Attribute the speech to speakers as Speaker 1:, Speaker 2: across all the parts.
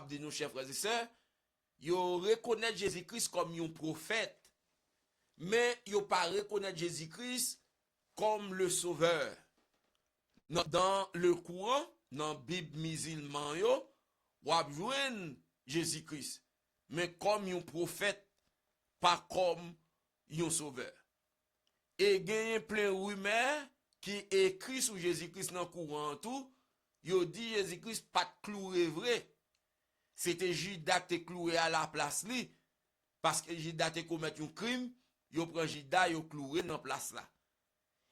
Speaker 1: m'a dit nous, chers frères et sœurs, yo reconnaît Jésus-Christ comme un prophète, mais yo pas reconnaître Jésus-Christ comme le sauveur. Dans le courant, dans la Bible musulman yo, ou a joindre Jésus-Christ, mais comme un prophète, pas comme un sauveur. Et gagne plein rumeurs qui écrit sur Jésus-Christ dans le courant tout, yo dit Jésus-Christ pas cloué vrai. C'était Judas qui cloué à la place li, parce que Judas te commet un crime, yo prend Judas yo cloué dans place là.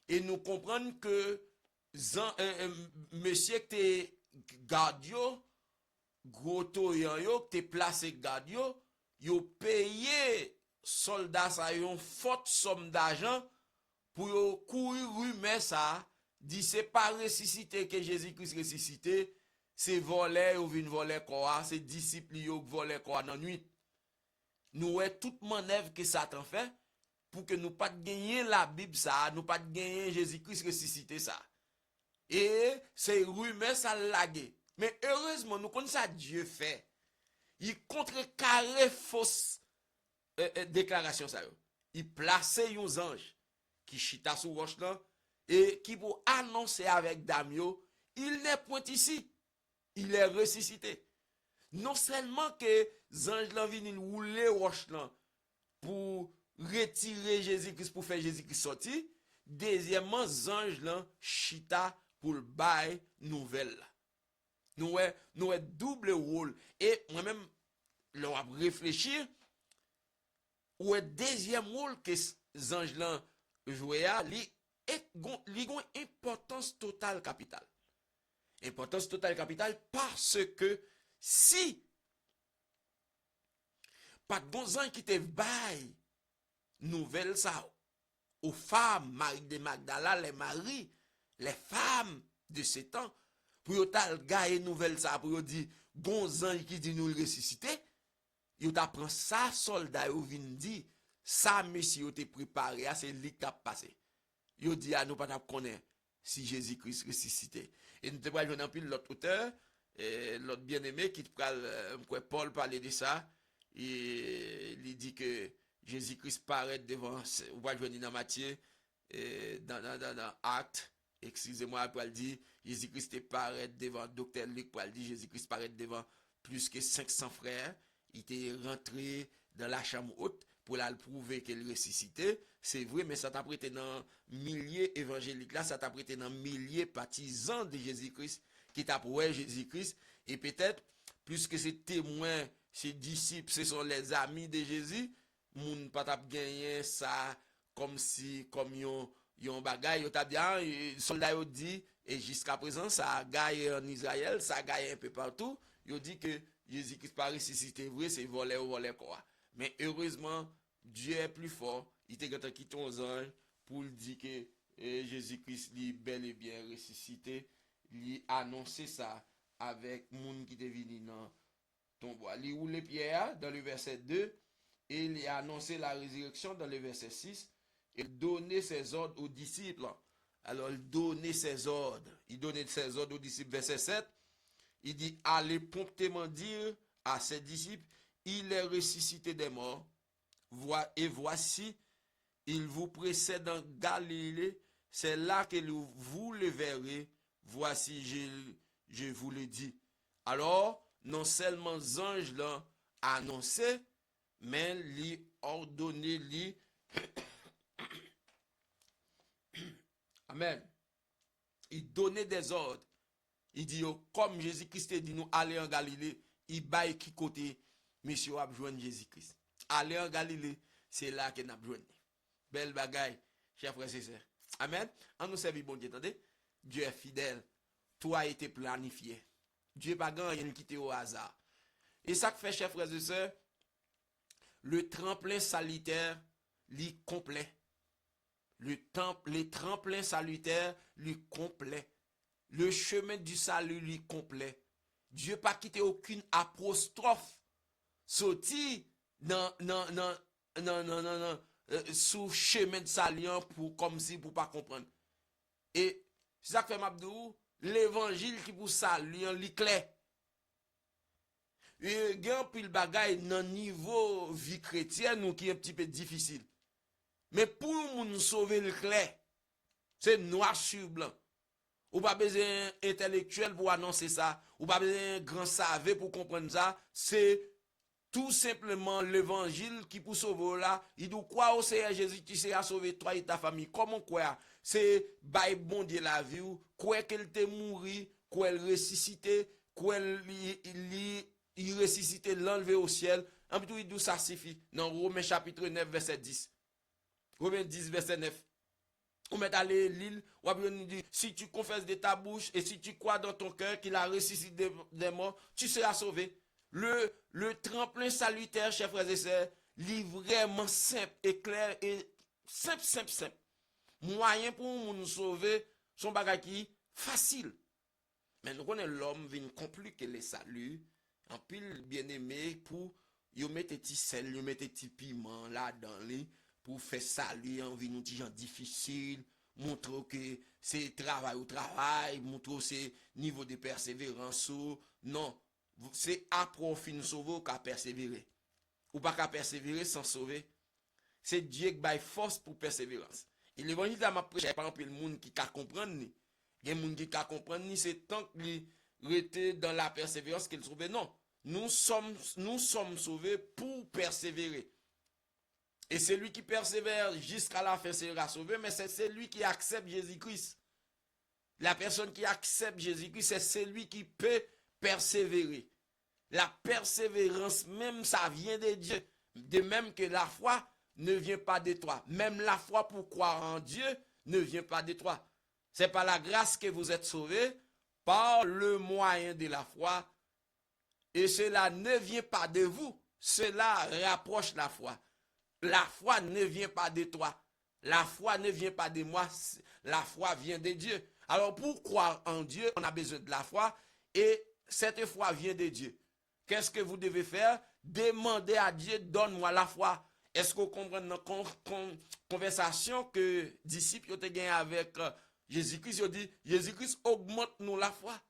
Speaker 1: Et nous comprenons que monsieur qui te garde yo, gros toyan yo, qui te placé garde yo payé soldat sa yon forte somme d'argent pour yo courir rumeur ça, dit c'est pas ressuscité que Jésus-Christ ressuscité, c'est volé ou vinn voler quoi, c'est disciples yo voler quoi dans nuit. Nous est toute manœuvre que Satan fait pour que nous pas gagner la Bible ça, nous pas gagner Jésus-Christ ressuscité ça. Et c'est rumeur ça lagué. Mais heureusement nous connaissons ça Dieu fait. Il contrecarre fausse déclaration ça yo. Il placé un ange qui chita sous roche là et qui pour annoncer avec Damio, il n'est point ici. Il est ressuscité. Non seulement que ange là vinn rouler roche là pour retirer Jésus-Christ pour faire Jésus-Christ sortir, deuxièmement ange là chita pour le bail nouvelle. Nous est double rôle et moi-même l'on a réfléchir ou est deuxième rôle que ange là jouer a li gon importance totale capitale. Importance totale capitale parce que si pas de bon ange qui te bail nouvelle ça aux femmes, Marie de Magdala, les maris, les femmes de ces temps, pour yo tal gaye nouvelle ça, pour yo di, bon ange qui dit nous le ressusciter, yo ta prend ça soldat yo vin di, ça monsieur yo te préparé, c'est li qui a passé. Yo dit à nous pas connaître si Jésus-Christ ressuscité. Et nous te pral joindre en pile l'autre auteur, l'autre bien-aimé qui pral Paul parler de ça, et il dit que Jésus-Christ paraît devant, ou va joindre dans Matthieu, dans Acte, excusez-moi, pour le dire, Jésus-Christ paraît devant Docteur Luc, pour le dire, Jésus-Christ paraît devant plus que 500 frères, il était rentré dans la chambre haute pour la prouver qu'il ressuscité. C'est vrai, mais ça t'a prêté dans milliers évangéliques là, ça t'a prêté dans milliers partisans de Jésus-Christ qui t'a prouvé Jésus-Christ, et peut-être plus que ces témoins, ces disciples, ce sont les amis de Jésus, moun pas t'a gagné ça comme si comme yon bagay yo t'a bien soldat yo dit et jusqu'à présent ça a gagné en Israël, ça a gagné un peu partout, yo dit que Jésus-Christ pas ressuscité vrai, c'est voler quoi. Mais heureusement Dieu est plus fort, il t'a quitté aux anges pour dire que Jésus-Christ lui bel et bien ressuscité, lui annoncer ça avec moun qui te venu dans ton bois. Li roule pierre dans le verset 2 et il a annoncé la résurrection dans le verset 6 et donner ses ordres aux disciples. Alors il donnait ses ordres. Il donnait ses ordres aux disciples. Verset 7, il dit allez promptement dire à ses disciples, il est ressuscité des morts. Et voici, il vous précède en Galilée, c'est là que vous le verrez. Voici, je vous le dis. Alors, non seulement ange là annoncé, mais lui ordonné, lui. Amen. Il donnait des ordres. Il dit, comme Jésus-Christ dit, nous aller en Galilée, il baille qui côté, monsieur a besoin de Jésus-Christ. Aller en Galilée, c'est là que nous avons besoin. Belle bagaille, chers frères et sœurs. Amen. En nous servir, bon Dieu, attendez. Dieu est fidèle. Tout a été planifié. Dieu pas gagné quitté au hasard. Et ça que fait, chers frères et sœurs, le tremplin salutaire, lui complet. Les tremplins salutaires, lui complet. Le chemin du salut, lui complet. Dieu pas quitté aucune apostrophe. Sorti sous chemin de salut pour comme si pour pas comprendre. Et c'est ça que fait Mabdou, l'évangile qui pour saluer, li clair. Gen pile bagay nan niveau vie chrétienne ou qui est un petit peu difficile. Mais pour moun sauver le clair, c'est noir sur blanc. Ou pas besoin intellectuel pour annoncer ça, ou pas besoin grand savé pour comprendre ça, c'est tout simplement l'évangile qui pour sauver là, il doit croire au Seigneur Jésus qui sera sauvé toi et ta famille. Comment quoi? C'est bail bon Dieu la vie, quoi qu'elle te mourir, quoi elle ressuscité, quoi il ressuscité l'enlever au ciel. En tout il dit ça suffit. Dans Romains chapitre 9 verset 10. Romains 10 verset 9. On met aller l'île, ou bien dit, si tu confesses de ta bouche et si tu crois dans ton cœur qu'il a ressuscité des morts, tu seras sauvé. Le tremplin salutaire, chers frères et sœurs, est vraiment simple et clair et simple. Moyen pour nous sauver, son bagage qui facile. Mais nous connaissons l'homme vient compliquer les saluts, en pile bien aimé pour y mettre petit sel, y mettre petit piment là dans les pour faire saluer en vie nous gens difficile, montrer que c'est travail au travail, montrer c'est niveau de persévérance non, c'est à profit nous sauver qu'à persévérer. Ou pas qu'à persévérer sans sauver. C'est Dieu qui baille force pour persévérance. Et l'évangile m'a prêché par exemple le monde qui ka comprendre ni. Il y a monde qui ka comprendre ni c'est tant qu'il était dans la persévérance qu'il sauve. Non, nous sommes sauvés pour persévérer. Et c'est lui qui persévère jusqu'à la fin sera sauvé, mais c'est celui qui accepte Jésus-Christ. La personne qui accepte Jésus-Christ, c'est celui qui peut persévérer. La persévérance même, ça vient de Dieu. De même que la foi ne vient pas de toi. Même la foi pour croire en Dieu ne vient pas de toi. C'est par la grâce que vous êtes sauvés, par le moyen de la foi. Et cela ne vient pas de vous. Cela rapproche la foi. La foi ne vient pas de toi. La foi ne vient pas de moi. La foi vient de Dieu. Alors pour croire en Dieu, on a besoin de la foi. Et cette foi vient de Dieu. Qu'est-ce que vous devez faire? Demandez à Dieu, donne-moi la foi. Est-ce que vous comprenez dans la conversation que disciples ont gagné avec Jésus-Christ? Ils ont dit, Jésus-Christ augmente nous la foi.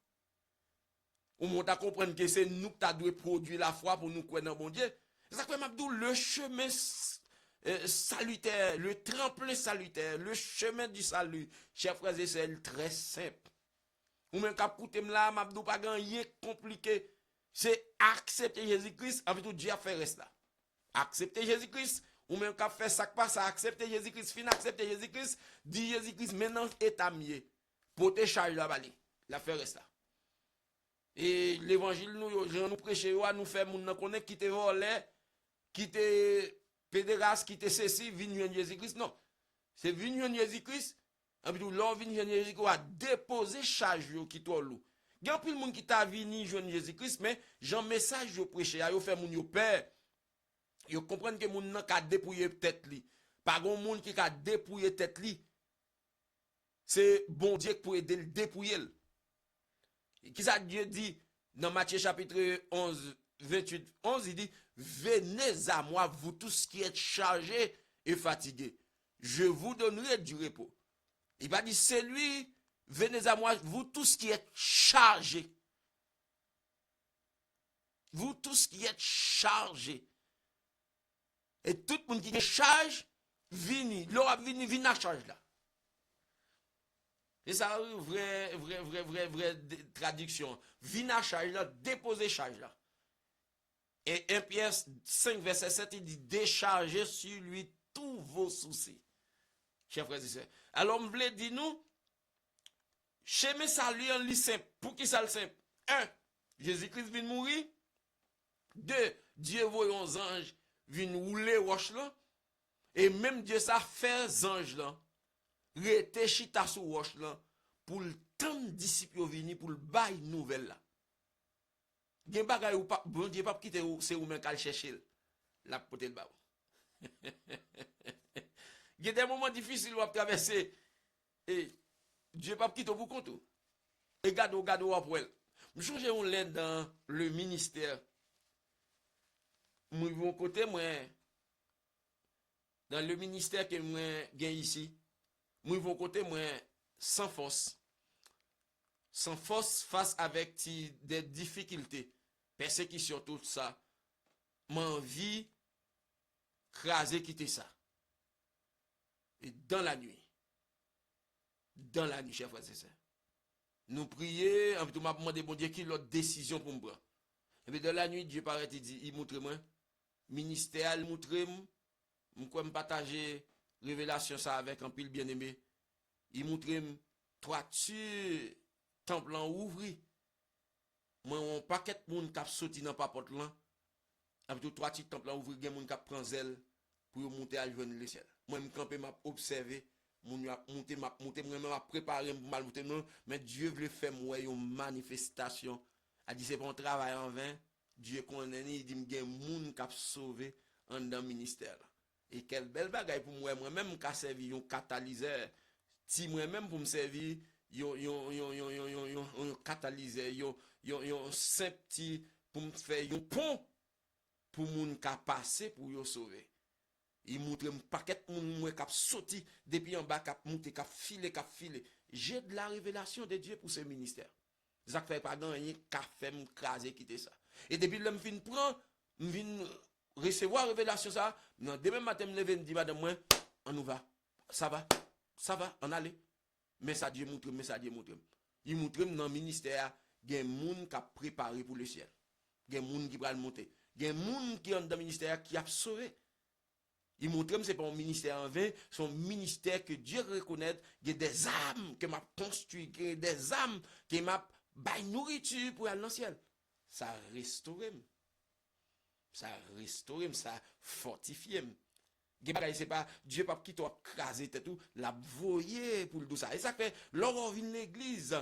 Speaker 1: Ou on t'a comprendre que c'est nous qui devons produire la foi pour nous croire dans bon Dieu. C'est ça que Mabdou, le chemin salutaire, le tremplin salutaire, le chemin du salut, chers frères et sœurs, très simple. Ou même qu'à écouter là, Mabdou, pas rien compliqué. C'est accepter Jésus-Christ, avec tout Dieu a fait reste là. Accepter Jésus-Christ, ou même qu'à faire ça pas ça, accepter Jésus-Christ, fin accepter Jésus-Christ, dit Jésus-Christ, maintenant est à mieux. Pour te charger la balle, la faire reste là. Et l'évangile, nous prêcher, nous faire moun connaître qui te volé, qui te pédéraste, qui te ceci, vignon Jésus-Christ. Non. C'est vignon Jésus-Christ. Et puis, l'on vignon Jésus-Christ a déposé charge qui toi lourd. Il y a plus de monde qui t'a venu joindre Jésus-Christ, mais j'en message yo prêcher, yo fait moun yo peur. Yo comprendre que moun nan ka dépouiller tête li. Pas gon moun qui ka dépouiller tête li. C'est bon Dieu qui pour aider le dépouiller. Qui ça Dieu dit dans Matthieu chapitre 11 28 11 il dit venez à moi vous tous qui êtes chargés et fatigués, je vous donnerai du repos. Il va dire c'est lui. Venez à moi, vous tous qui êtes chargés. Vous tous qui êtes chargés. Et tout le monde qui est charge, vini. L'aura vini à charge là. Et ça, vraie traduction. Vini à charge là, déposer charge là. Et 1 Pierre 5, verset 7, il dit déchargez sur lui tous vos soucis. Chers frères et sœurs. Alors, on voulait dire nous, chemin salut en li simple. Pour qui ça le simple? 1. Jésus-Christ vient mourir. 2. Dieu voyant les anges vient rouler roche là. Et même Dieu ça fait anges là. Rete chita sous roche là. Pour le temps de disciples venir pour le bail nouvelle là. Gen bagay ou pas, bon Dieu pas quitter c'est ou même qu'al chercher la pote de ba. Gen des moments difficiles ou traverser et Dieu pas quitter pour compte. Et gado après. Je change on l'aide dans le ministère. Moi mon côté moi dans le ministère que moi gagne ici. Moi mon côté moi sans force. Sans force face avec des difficultés. persécution, tout ça, m'envie, craser, quitter ça. Et dans la nuit, chers frères et sœurs, nous prions, en tout m'a demandé, bon Dieu, qui l'autre décision pour me prendre. Et puis dans la nuit, Dieu paraît, il montre moi, ministère, il montre moi, je partager révélation ça avec un pile bien-aimé. Il montre moi, toiture, temple en ouvri. Moi, on paquet de monde qui a sorti dans la porte là. Avec tout toiture, temple en ouvri, il y a monde qui prend zèle pour monter à joindre le ciel. Moi, je campe, m'a observé. Mon a monté, m'a préparé pour mal monter non, mais Dieu veut faire moi une manifestation. A dit c'est bon travail en vain. Dieu connaît, il dit m'gen moun qui a sauvé en dans ministère. Et quelle belle bagaille pour moi même qui a servi un catalyseur. Si moi même pour me servir un catalyseur, un simple petit pour me faire un pont pour moun qui a passé pour yo sauver. Il montre un paquet de monde qui a sauté depuis en bas, qui a monté, qui a filé. J'ai de la révélation de Dieu pour ce ministère. Ça fait pas gagner, qui a fait m'craser, quitter ça. Et depuis que je viens prendre, je viens recevoir la révélation ça, demain matin, je me lève et dis, madame, moi, on nous va. Ça va, on allait. Mais ça Dieu montre. Il montre dans le ministère, il y a des gens qui a préparé pour le ciel. Il y a des gens qui va monter. Il y a des gens qui sont dans le ministère qui a sauvé. Il montre que ce n'est pas un ministère en vain, c'est un ministère que Dieu reconnaît. Il y a des âmes que m'a construit, des âmes qui m'a baillé nourriture pour aller dans le ciel. Ça restaure, ça fortifie. C'est pas Dieu pas qui t'a crasé tout, la voyer pour tout ça. Et ça fait, lorsqu'on vient l'église,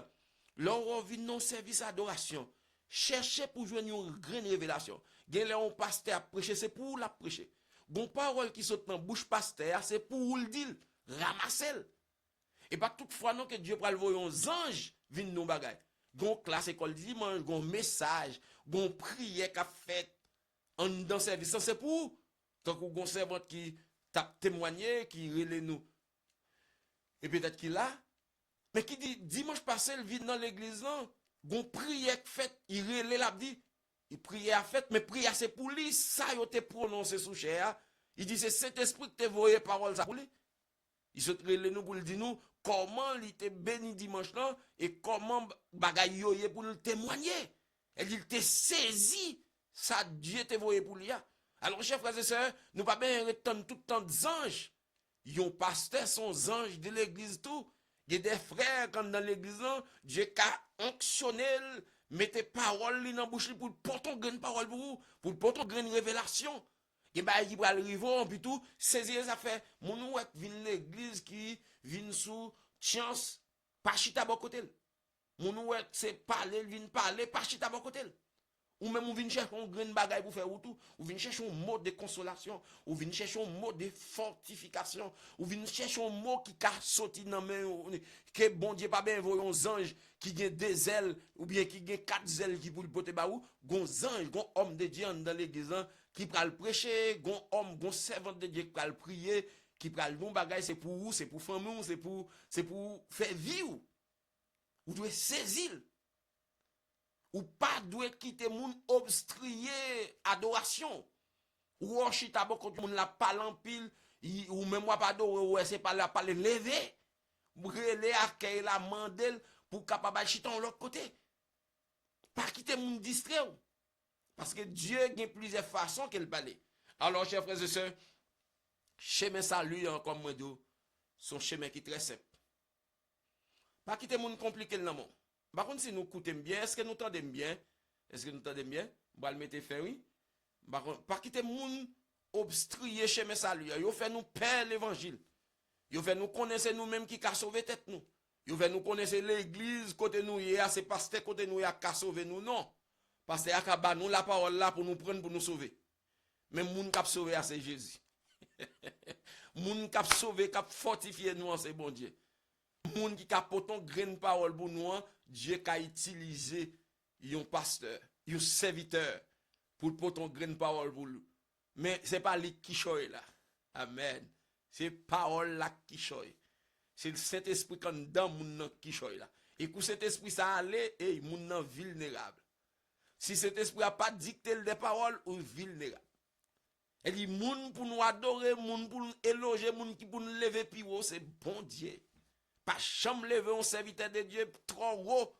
Speaker 1: lorsqu'on vient non service d'adoration, cherchez pour jouer une grande révélation. Gen là on pasteur à prêcher, c'est pour la prêcher. Bon parole qui saute dans bouche pasteur, c'est pour le dire, ramasser. Et pas toutefois non que Dieu pral voyer un ange vinn nous bagay. Gon classe école dimanche, gon message, gon prière qu'a fait en dans service, c'est pour tant qu'on gon servante qui t'a témoigné, qui relève nous. Et peut-être qu'il a, mais qui dit dimanche passé il vient dans l'église là, gon prière fait, il relève la dit. Il prière fait, mais prière c'est pour lui, ça il te prononcé sous chair. Il dit c'est Saint-Esprit qui te voyé parole ça pour lui. Il se relève nous pour le dire nous comment il te béni dimanche là et comment bagay yoye pour le témoigner. Elle dit il te saisi, ça Dieu te voyé pour lui. Alors chers frères et sœurs, nous pas bien retendre tout le temps des anges. Yon pasteur sont anges de l'église tout. Il y a des frères quand dans l'église là, Dieu a onctionné mettez parole dans bouche pour porter une grande parole pour vous, pour porter une grande révélation. Et ben il va arriver puis tout saisir ça fait mon ouet vinn l'église qui vinn sous chance pas chita bon côté. Mon ouet c'est parler vinn parler pas chita bon côté. Ou même on vient chercher un grand bagage pour faire ou tout, ou vient chercher un mot de consolation, ou vient chercher un mot de fortification, ou vient chercher un mot qui a sorti dans main que bon Dieu pas bien voyons ange qui gagne des ailes ou bien qui gagne 4 ailes qui pour le porter ba ou, gon ange, gon homme de Dieu dans l'église qui pral prêcher, gon homme, gon servant de Dieu qui pral prier, qui pral don bagage c'est pour vous, c'est pour famille, c'est pour faire vivre. Vous devez saisir. Ou pas doit quitter moun obstruer adoration. Ou on chita beaucoup moun la parle en pile ou même moi pas adorer c'est pas la parler lever. Brûler accueil la mandel pour capable chita de l'autre côté. Pas quitter moun distrait. Parce que Dieu a plusieurs façons qu'il parle. Alors chers frères et sœurs, chemin salut comme moi dit, son chemin qui est très simple. Pas quitter moun compliqué le monde. Par contre, si nous écoutons bien, est-ce que nous entendons bien? Est-ce que nous entendons bien? On va le mettre fait, oui. Par contre, pas quitter moun obstruer chemin salut. Yo fait nous perdre l'évangile. Yo fait nous connaître nous-mêmes qui a sauvé tête nous. Yo fait nous connaître l'église côté nous hier, c'est pasteur côté nous hier qui a sauvé nous non. Pasteur a ba nous la parole là pour nous prendre pour nous sauver. Mais moun qui a sauvé c'est Jésus. Moun qui a sauvé, qui a fortifié nous c'est bon Dieu. Moun qui a porté une grande parole pour nous, Dieu a utilisé un pasteur, un serviteur pour porter une grande parole pour nous. Mais ce n'est pas lui qui choisit là. Amen. C'est parole là qui choisit. C'est le Saint-Esprit qui dans moun qui choisit là. Et que cet esprit ça allait et moun vulnérable. si cet esprit n'a pas dicté des paroles, ou vulnérable. Elle dit, moun pour nous adorer, moun pour nous éloger, moun qui pour nous lever plus haut, c'est bon Dieu. Pas chambre lever un serviteur de Dieu trop haut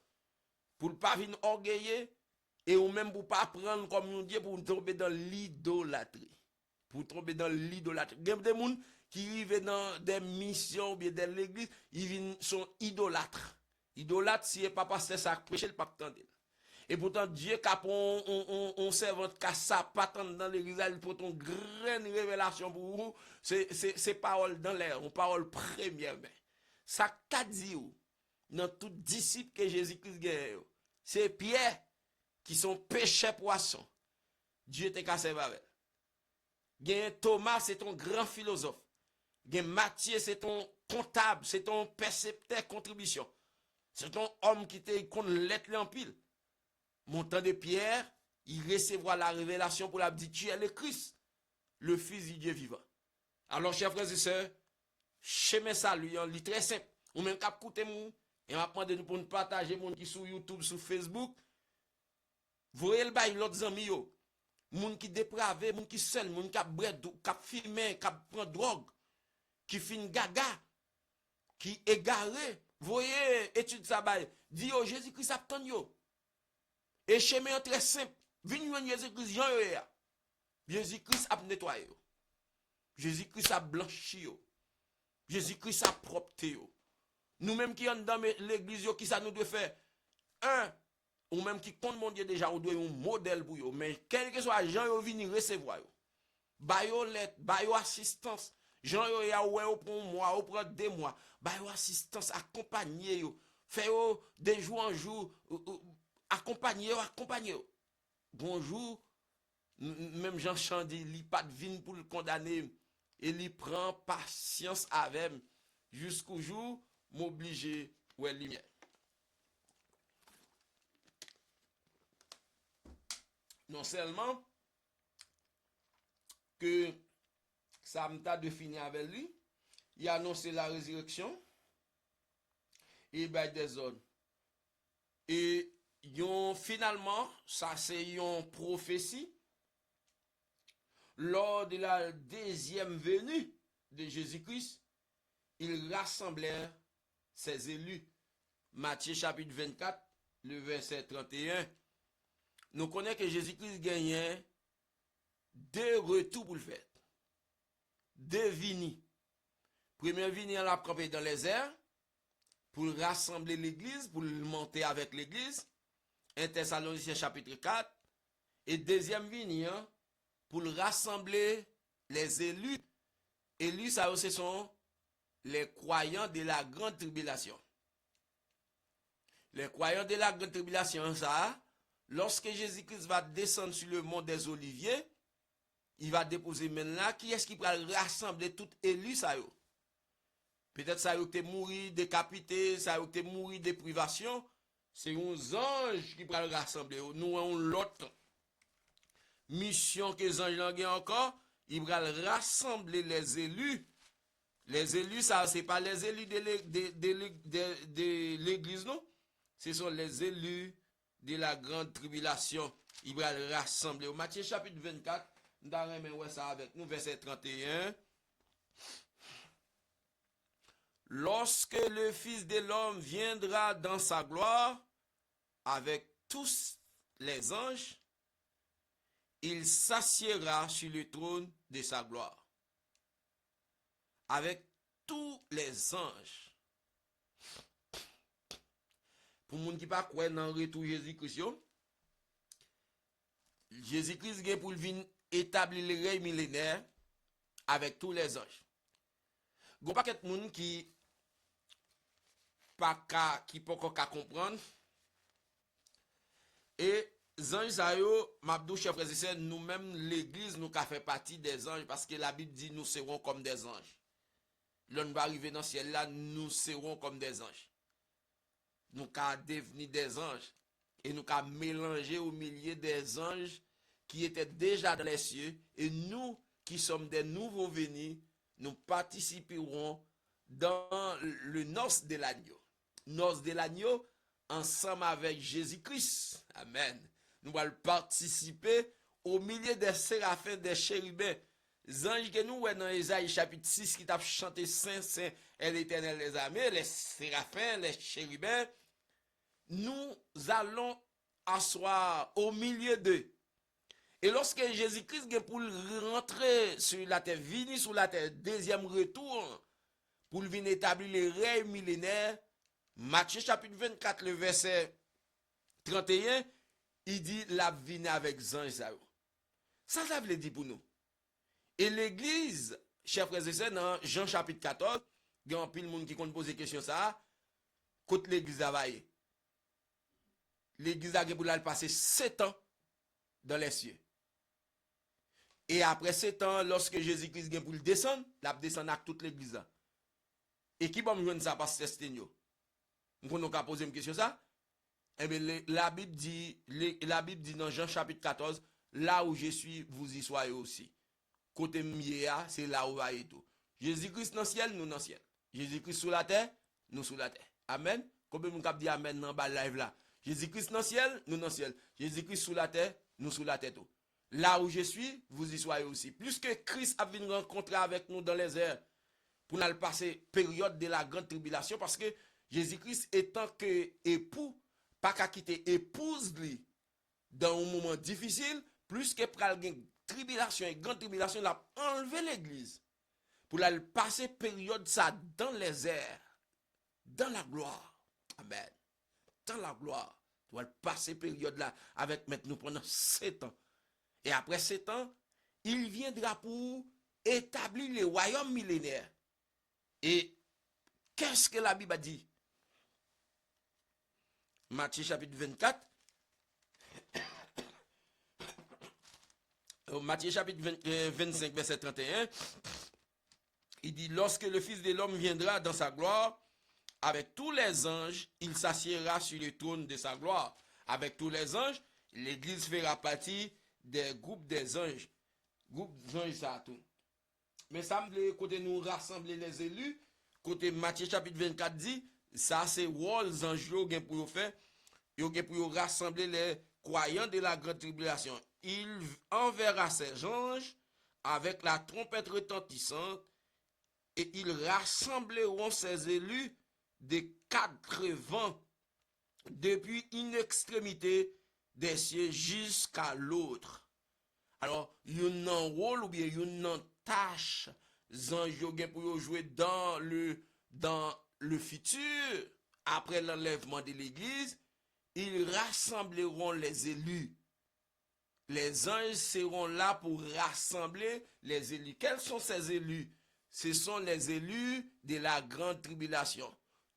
Speaker 1: pour ne pas venir orgueiller et ou même pour ne pas prendre comme nous Dieu pour tomber dans l'idolâtrie. Pour tomber dans l'idolâtrie. Il y a des gens qui vivent dans des missions ou bien dans l'église, ils sont idolâtres. Idolâtre, si n'est pas pasteur ça prêcher, le pape tendel. Et pourtant, Dieu qui a on servant qui a sa patente dans l'église, il faut une grande révélation pour vous. C'est parole dans l'air, une parole première. Ça qu'a dit, dans tout disciple que Jésus-Christ gagne, c'est Pierre qui sont péchés poissons. Dieu te cassé avec. Gagne Thomas, c'est ton grand philosophe. Gagne Matthieu, c'est ton comptable, c'est ton percepteur contribution. C'est ton homme qui te compte lettre en pile. Montant de Pierre, il recevra la révélation pour la dire tu es le Christ, le Fils du Dieu vivant. Alors, chers frères et sœurs, chemin salut, il est très simple. Ou même qu'à écouter moi, et on va prendre pour nous partager mon qui sur YouTube, sur Facebook. Voyez le bail l'autre amis yo. Moun qui dépravé, moun qui seul, moun qui a bred, qui a fumé, qui a prend drogue, qui fin gaga, qui égaré. Voyez étude ça bail. Dit yo Jésus-Christ a tant yo. Et chemin très simple. Venez Jésus-Christ Jean yo ya. Jésus-Christ a nettoyé. Jésus-Christ a blanchi yo. Jésus-Christ a propté yo. Nous-mêmes qui sommes dans l'église, qui ça nous doit faire? Un, ou même qui compte mon Dieu déjà, on doit un modèle pour eux. Mais quel que soit Jean, yo vini recevoir. Bayo lettre, bayo assistance. Jean yo ya ouais pour moi, ou pour 2 mois. Bayo assistance, accompagner yo. Faire de jour en jour, accompagner yo. Bonjour, même Jean Chandy, il pas de vin pour le condamner. Et il prend patience avec jusqu'au jour m'obliger ouais lumière. Non seulement que ça m'a de finir avec lui, il a annoncé la résurrection et ben des zones. Et finalement, ça c'est une prophétie lors de la deuxième venue de Jésus-Christ, ils rassemblèrent ses élus. Matthieu chapitre 24, le verset 31. Nous connaissons que Jésus-Christ gagnait 2 retours pour le faire. 2 vignes. Première vigne, elle a campé dans les airs pour rassembler l'église, pour monter avec l'église. 1 Thessaloniciens chapitre 4. Et deuxième vigne, pour rassembler les élus. Élus, ça ce sont les croyants de la grande tribulation. Les croyants de la grande tribulation, ça, lorsque Jésus-Christ va descendre sur le mont des Oliviers, il va déposer maintenant, qui est-ce qui va rassembler tout élu, ça yo? Peut-être ça yo te mouru décapité, ça yo te mouru de privation, c'est un ange qui va rassembler. Nous avons l'autre mission que les anges ont encore, il va rassembler les élus. Les élus, ça, c'est pas les élus de l'église, non? Ce sont les élus de la grande tribulation. Il va rassembler. Au Matthieu chapitre 24, nous allons ça avec nous, verset 31. Lorsque le Fils de l'homme viendra dans sa gloire, avec tous les anges, il s'assiera sur le trône de sa gloire. Avec tous les anges. Pour les gens qui ne croient pas dans le retour de Jésus-Christ, Jésus-Christ vient pour venir établir le règne millénaire avec tous les anges. Il y a pas de gens qui ne peuvent pas comprendre. Et les anges, Mabdou, chef frères et sœurs, nous-mêmes, l'église, nous avons fait partie des anges parce que la Bible dit nous serons comme des anges. L'on va arriver dans le ciel là, nous serons comme des anges. Nous allons devenir des anges. Et nous allons mélanger au milieu des anges qui étaient déjà dans les cieux. Et nous, qui sommes des nouveaux venus, nous participerons dans le noce de l'agneau. Noce de l'agneau, ensemble avec Jésus-Christ. Amen. nous allons participer au milieu des séraphins, des chérubins. Anges que nous dans Ésaïe chapitre 6 qui t'a chanté Saint, Saint est l'Éternel des armées, les séraphins, les chérubins, nous allons asseoir au milieu d'eux. Et lorsque Jésus-Christ est pour rentrer sur la terre, venir sur la terre, deuxième retour, pour venir établir les règnes millénaires, Matthieu chapitre 24, le verset 31, il dit la venir avec anges. Ça veut dire pour nous. Et l'église, chers frères et sœurs, dans Jean chapitre 14, il y a un pile de monde qui compte poser question ça, côté l'église a vaillé. L'église a pour passer 7 ans dans les cieux. Et après 7 ans, lorsque Jésus-Christ vient pour le descendre, il descend avec toute l'église. Et qui va me joindre ça par Sténio? Nous avons poser une question ça? Eh bien, la Bible dit dans Jean chapitre 14, là où je suis, vous y soyez aussi. Côté miéa, c'est là où va y tout. Jésus-Christ dans le ciel, nous dans le ciel. Jésus-Christ sous la terre, nous sous la terre. Amen. Combien de monde dit amen dans le live là? Jésus-Christ dans le ciel, nous dans le ciel. Jésus-Christ sous la terre, nous sous la terre tout. Là où je suis, vous y soyez aussi. Plus que Christ a venu rencontrer avec nous dans les airs pour nous passer période de la grande tribulation parce que Jésus-Christ étant que époux, pas qu'à quitter épouse lui dans un moment difficile, plus que pral gen tribulation et grande tribulation, il a enlevé l'église pour la passer période ça dans les airs, dans la gloire. Amen. Dans la gloire. Tu vas passer période là avec maintenant pendant 7 ans. Et après 7 ans, il viendra pour établir le royaume millénaire. Et qu'est-ce que la Bible a dit? Matthieu chapitre 24. Matthieu chapitre 25, verset 31. Il dit, lorsque le Fils de l'homme viendra dans sa gloire, avec tous les anges, il s'assiera sur le trône de sa gloire. Avec tous les anges, l'église fera partie des groupes des anges. Groupe des anges, ça tout. Mais ça me côté nous rassembler les élus, côté Matthieu chapitre 24 dit, ça c'est les anges pour faire, pour rassembler les croyants de la grande tribulation. Il enverra ses anges avec la trompette retentissante et ils rassembleront ses élus des 4 vents depuis une extrémité des cieux jusqu'à l'autre. Alors, il y a un rôle ou bien il y a une tâche anges pour jouer dans le futur après l'enlèvement de l'église. Ils rassembleront les élus. Les anges seront là pour rassembler les élus. Quels sont ces élus? Ce sont les élus de la grande tribulation.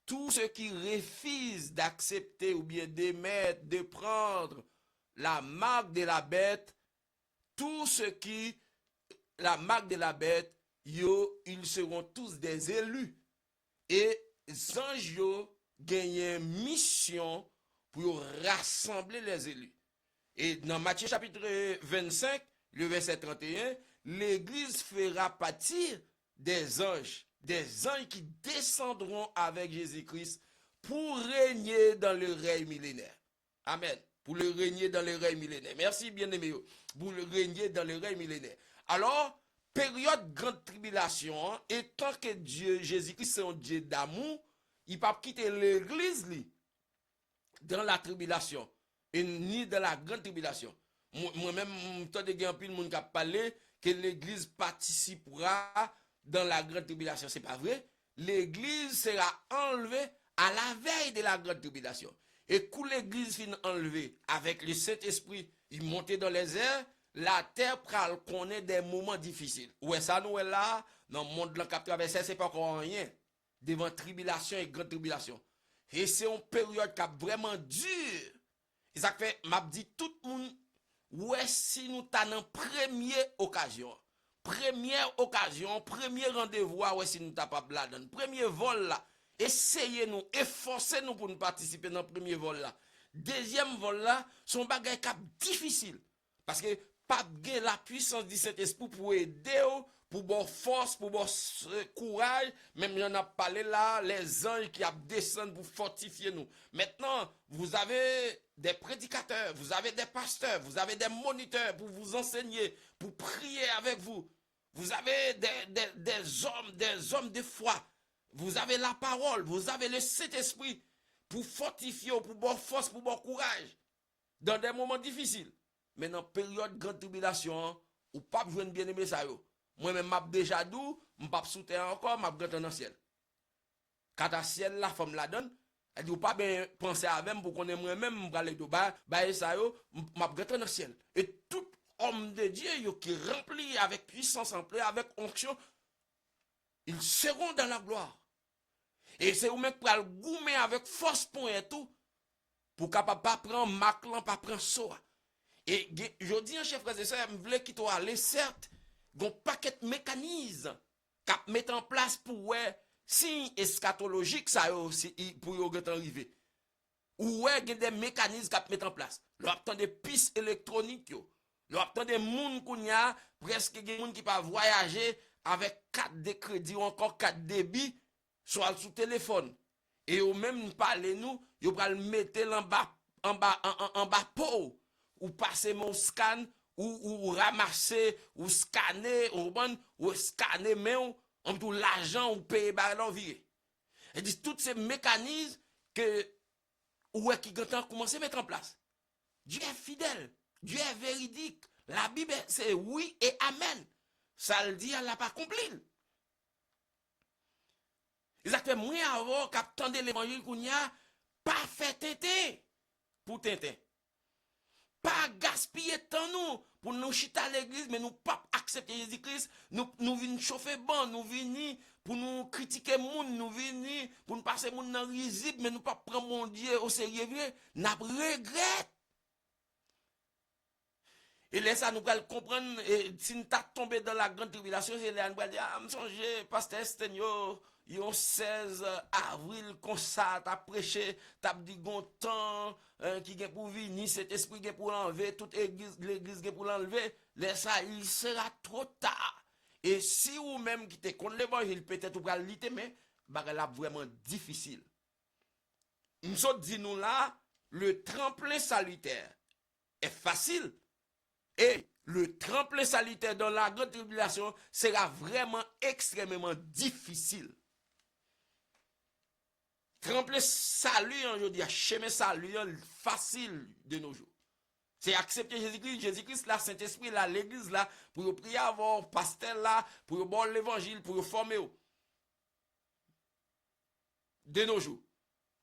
Speaker 1: Tous ceux qui refusent d'accepter ou bien d'émettre, de prendre la marque de la bête, tous ceux qui, la marque de la bête, ils seront tous des élus. Et les anges gagnent une mission pour rassembler les élus. Et dans Matthieu chapitre 25, le verset 31, l'église fera partie des anges qui descendront avec Jésus-Christ pour régner dans le règne millénaire. Amen. Pour le régner dans le règne millénaire. Merci bien-aimés. Pour le régner dans le règne millénaire. Alors, période grande tribulation, étant que Dieu, Jésus-Christ, c'est un Dieu d'amour, il ne peut pas quitter l'église dans la tribulation et ni dans la grande tribulation. Moi-même, je suis un peu de monde qui a parlé que l'église participera dans la grande tribulation. Ce n'est pas vrai. L'église sera enlevée à la veille de la grande tribulation. Et quand l'église finit enlevée avec le Saint-Esprit, il monte dans les airs, la terre connaît des moments difficiles. Ouais, ça nous est là, dans le monde de la traversée, c'est pas encore rien. Devant tribulation et grande tribulation. Et c'est une période qui est vraiment dure. Et ça fait, m'a dit tout le monde, ouais, si nous t'avons première occasion, premier rendez-vous, ouais, si nous t'avons pas là, premier vol là, essayez-nous, efforcez-nous pour nous participer dans le premier vol là. Deuxième vol là, son bagage cap difficile. Parce que pas gagner la puissance du Saint-Esprit pour aider, pour bon force, pour bon courage. Même il y en a parlé là, les anges qui descendent pour fortifier nous. Maintenant, vous avez des prédicateurs, vous avez des pasteurs, vous avez des moniteurs pour vous enseigner, pour prier avec vous. Vous avez des hommes de foi. Vous avez la parole, vous avez le Saint-Esprit pour fortifier, pour bon force, pour bon courage. Dans des moments difficiles. Mais dans la période de grande tribulation, ou pas besoin de bien aimer ça. Moi-même, je suis déjà doux, je ne suis pas sous encore, je suis dans le ciel. Quand le ciel, la femme la donne, elle dit, pas bien penser à même pour qu'on ait moi-même, je vais aller de bas, ça, je suis dans le ciel. Et tout homme de Dieu qui est rempli avec puissance, rempli avec onction, ils seront dans la gloire. Et c'est vous-même qui le goumer avec force pour et tout, pour capable pas prendre maclan, pas prendre soa. Et je dis, chef frère et sœur, je voulais qu'il soit allé, certes, il y a un paquet de mécanismes qu'on met en place pour ouais, si eschatologique ça aussi pour y arriver. Ou ouais, il y a des mécanismes qu'on met en place. Il y a des pistes électroniques, il y a des gens qui a presque des gens qui peuvent voyager avec 4 de crédit ou encore 4 débits soit sous téléphone. Et au même parler nous, vous pouvez le mettre en bas pot, ou passer mon scan, ou ramasser, ou scanner, ou scanner, mais on tout l'argent, ou payer par l'envie. Et dit tous ces mécanismes que, ou qui ont commencé à mettre en place. Dieu est fidèle, Dieu est véridique. La Bible, c'est oui et amen. Ça le dit, elle n'a pas accompli. Exactement, moi avant qu'attendez l'évangile qu'on y a, pas fait tenter pour tenter. Pas gaspiller temps nous pour nous chiter à l'église, mais nous pas accepter Jésus-Christ. Nous venons chauffer bon, nous venons pour nous critiquer monde, nous venons pour nous passer monde dans risible, mais nous pas prendre mon Dieu au sérieux. Nous regrettons. Et là, ça nous allons comprendre, si nous sommes tombés dans la grande tribulation, c'est là, nous allons dire, me songe, pasteur Stenio, yon 16 avril, comme ça, t'as prêché, t'as dit gon temps, qui est pour venir, cet esprit est pour l'enlever, toute l'église est pour l'enlever, là, ça, il sera trop tard. Et si ou même qui te contre l'évangile, peut-être ou pral lite, mais, bah, là, vraiment difficile. Nous autres, dis-nous là, le tremplin salutaire est facile. Et le tremplin salutaire dans la grande tribulation sera vraiment extrêmement difficile. Tremplin salut, je dis, chemin salut, facile de nos jours. C'est accepter Jésus-Christ, Jésus-Christ là, Saint-Esprit là, l'église là, pour prier avant, pasteur là, pour boire l'évangile, pour former. De nos jours.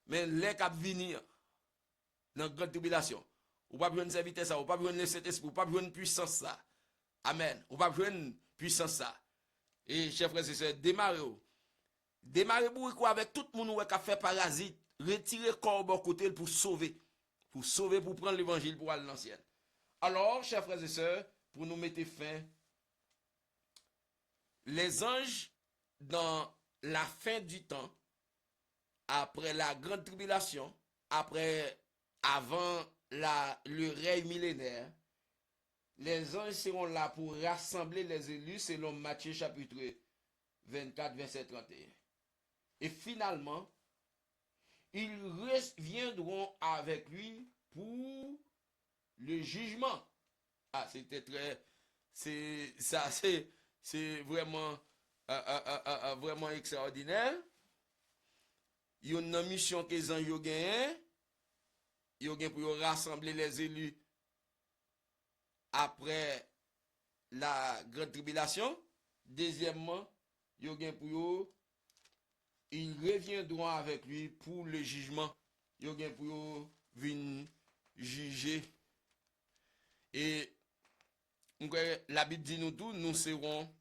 Speaker 1: Mais les cap venir dans la grande tribulation. Ou pas besoin de serviteur ça, ou pas besoin de Saint-Esprit, ou pas besoin de puissance ça. Amen. Ou pas besoin de puissance ça. Et chers frères et sœurs, démarrez. Démarrez pour avec tout le monde qui a fait parasite, retirer corps bon côté pour sauver. Pour sauver, pour prendre l'évangile pour aller dans le ciel. Alors, chers frères et sœurs, pour nous mettre fin, les anges, dans la fin du temps, après la grande tribulation, avant le règne millénaire, les anges seront là pour rassembler les élus selon Matthieu chapitre 24, verset 31. Et finalement, ils reviendront avec lui pour le jugement. Ah, c'était très... C'est vraiment, vraiment extraordinaire. Il y a une mission que les anges ont gagné. Ils ont gagné pour rassembler les élus après la grande tribulation. Deuxièmement, ils ont gagné pour ils reviendront avec lui pour le jugement. Ils ont gagné pour venir juger. Et la Bible dit nous tout, nous serons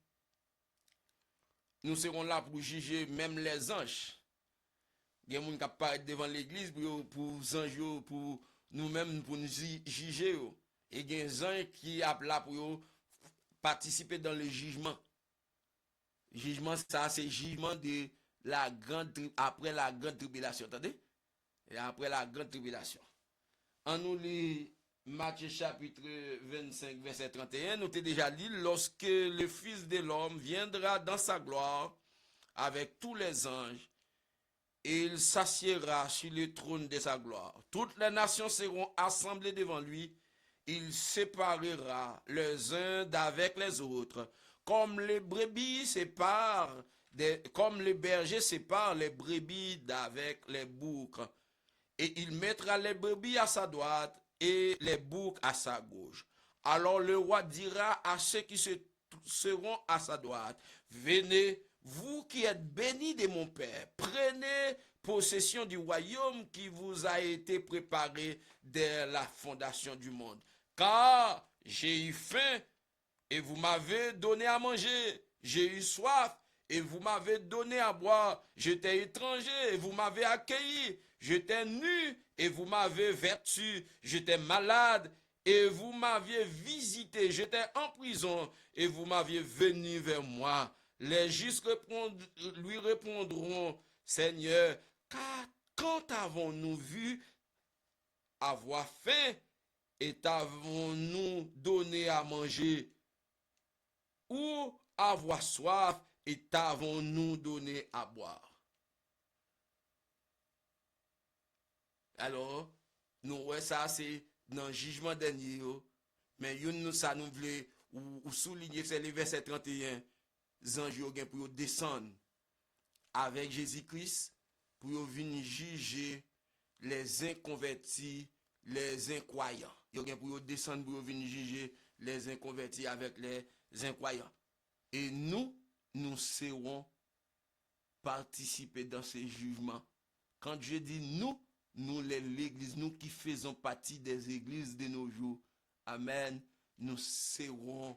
Speaker 1: là pour juger même les anges. Il y a des gens qui apparaissent devant l'église pour anges, pour nous-mêmes, pour nous juger. Et il y a des gens qui sont là pour participer dans le jugement. Le jugement, ça, c'est le jugement de après la grande tribulation. Attendez? Et après la grande tribulation. En nous lit Matthieu chapitre 25, verset 31, nous t'ai déjà dit, lorsque le Fils de l'homme viendra dans sa gloire avec tous les anges, et il s'assiera sur le trône de sa gloire. Toutes les nations seront assemblées devant lui. Il séparera les uns d'avec les autres, comme les brebis séparent, comme les bergers séparent les brebis d'avec les boucs. Et il mettra les brebis à sa droite et les boucs à sa gauche. Alors le roi dira à ceux qui seront à sa droite, venez, vous qui êtes bénis de mon Père, prenez possession du royaume qui vous a été préparé dès la fondation du monde. Car j'ai eu faim et vous m'avez donné à manger. J'ai eu soif et vous m'avez donné à boire. J'étais étranger et vous m'avez accueilli. J'étais nu et vous m'avez vêtu. J'étais malade et vous m'aviez visité. J'étais en prison et vous m'aviez venu vers moi. Les justes lui répondront, Seigneur, quand avons-nous vu avoir faim et t'avons-nous donné à manger? Ou avoir soif et t'avons-nous donné à boire? Alors, nous, ouais, ça c'est dans le jugement dernier. Mais nous, ça nous voulait ou souligner, c'est le verset 31. Les anges pour descendre avec Jésus-Christ pour venir juger les inconvertis, les incroyants. Ils ont pour descendre pour venir juger les inconvertis avec les incroyants. Et nous serons participer dans ces jugements. Quand je dis nous l'église, nous qui faisons partie des églises de nos jours, amen, nous serons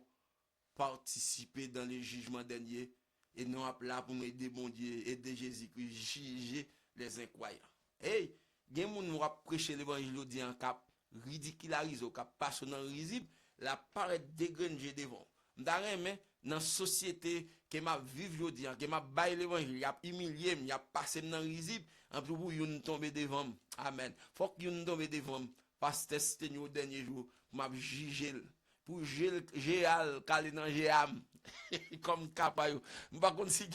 Speaker 1: participer dans les jugements derniers et nous là pour nous aider bon Dieu, aider Jésus-Christ, juger les incroyants. Hey, gen moun nous a prêché l'évangile dit en cap ridicularise au cap passionnant risible, la paraît dégrenger devant. M'dare mais dans société que m'a vivre jodi que m'a bail l'évangile, y a humilié, y a passé dans risible, en plus pour yon tomber devant. Amen. Faut que yon tomber devant parce que c'était au dernier jour, m'a juger pour géal calé dans géam comme capayo m'pas kon si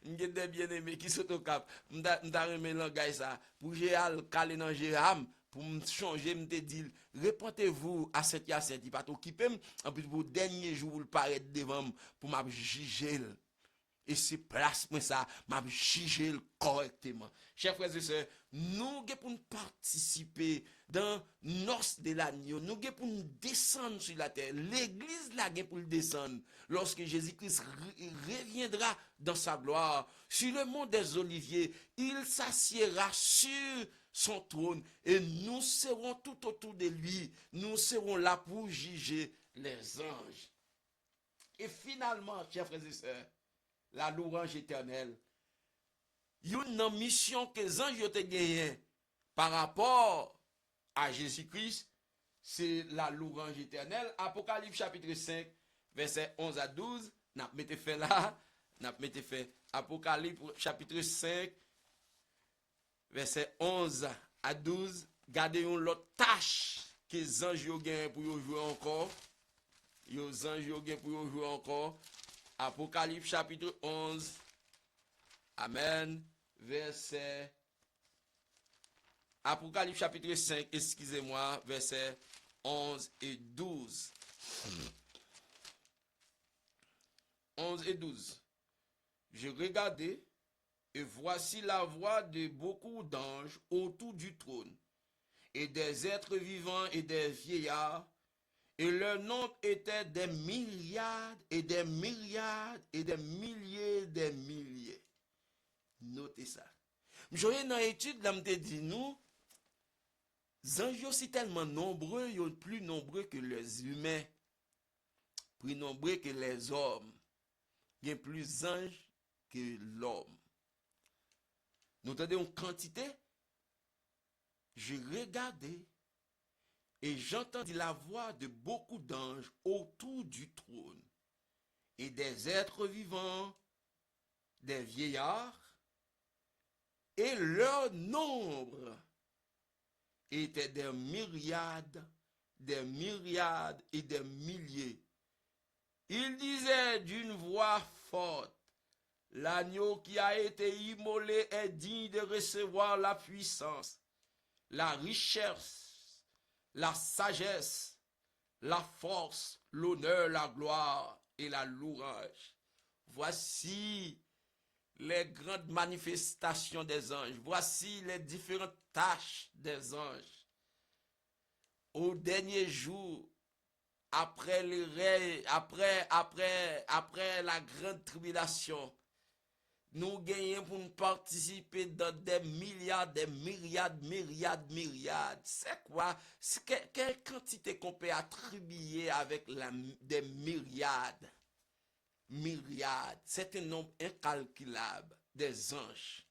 Speaker 1: j'ai des bien-aimés qui sont au cap m'ta remet langage ça pour géal calé dans géam pour me changer me te dire répondez-vous à cette yacette il pas t'occuper en plus pour dernier jour vous paraître devant pour m'a juger et c'est place moi ça m'a juger correctement. Chers frères et sœurs, nous pour participer dans l'os de l'agneau, nous pour nous descendre sur la terre. L'église là pour descendre lorsque Jésus-Christ reviendra dans sa gloire sur le mont des Oliviers, il s'assiera sur son trône et nous serons tout autour de lui. Nous serons là pour juger les anges. Et finalement, chers frères et sœurs, la louange éternelle. Une mission que les anges ont gagné par rapport à Jésus-Christ, c'est la louange éternelle. Apocalypse chapitre 5, verset 11 à 12. N'a pas fait là. N'a pas fait. Apocalypse chapitre 5, verset 11 à 12. Gardez l'autre tâche que les anges ont gagné pour jouer encore. Les anges ont gagné pour jouer encore. Apocalypse chapitre 11. Amen. Verset. Apocalypse chapitre 5, excusez-moi, verset 11 et 12. 11 et 12. Je regardais, et voici la voix de beaucoup d'anges autour du trône, et des êtres vivants et des vieillards, et leur nombre était des milliards et des milliards et des milliers des milliers. Notez ça. J'aurais dans l'étude, là, me dit nous, les anges sont tellement nombreux, ils sont plus nombreux que les humains, plus nombreux que les hommes. Il y a plus d'anges que l'homme. Nous entendons une quantité. Je regardais et j'entendis la voix de beaucoup d'anges autour du trône et des êtres vivants, des vieillards, et leur nombre était des myriades, des myriades et des milliers. Il disait d'une voix forte, l'agneau qui a été immolé est digne de recevoir la puissance, la richesse, la sagesse, la force, l'honneur, la gloire et la louange. Voici les grandes manifestations des anges. Voici les différentes tâches des anges. Au dernier jour, après la grande tribulation, nous gagnons pour nous participer dans des milliards, des myriades. C'est quoi? Quelle quantité qu'on peut attribuer avec des myriades? C'est un nombre incalculable des anges.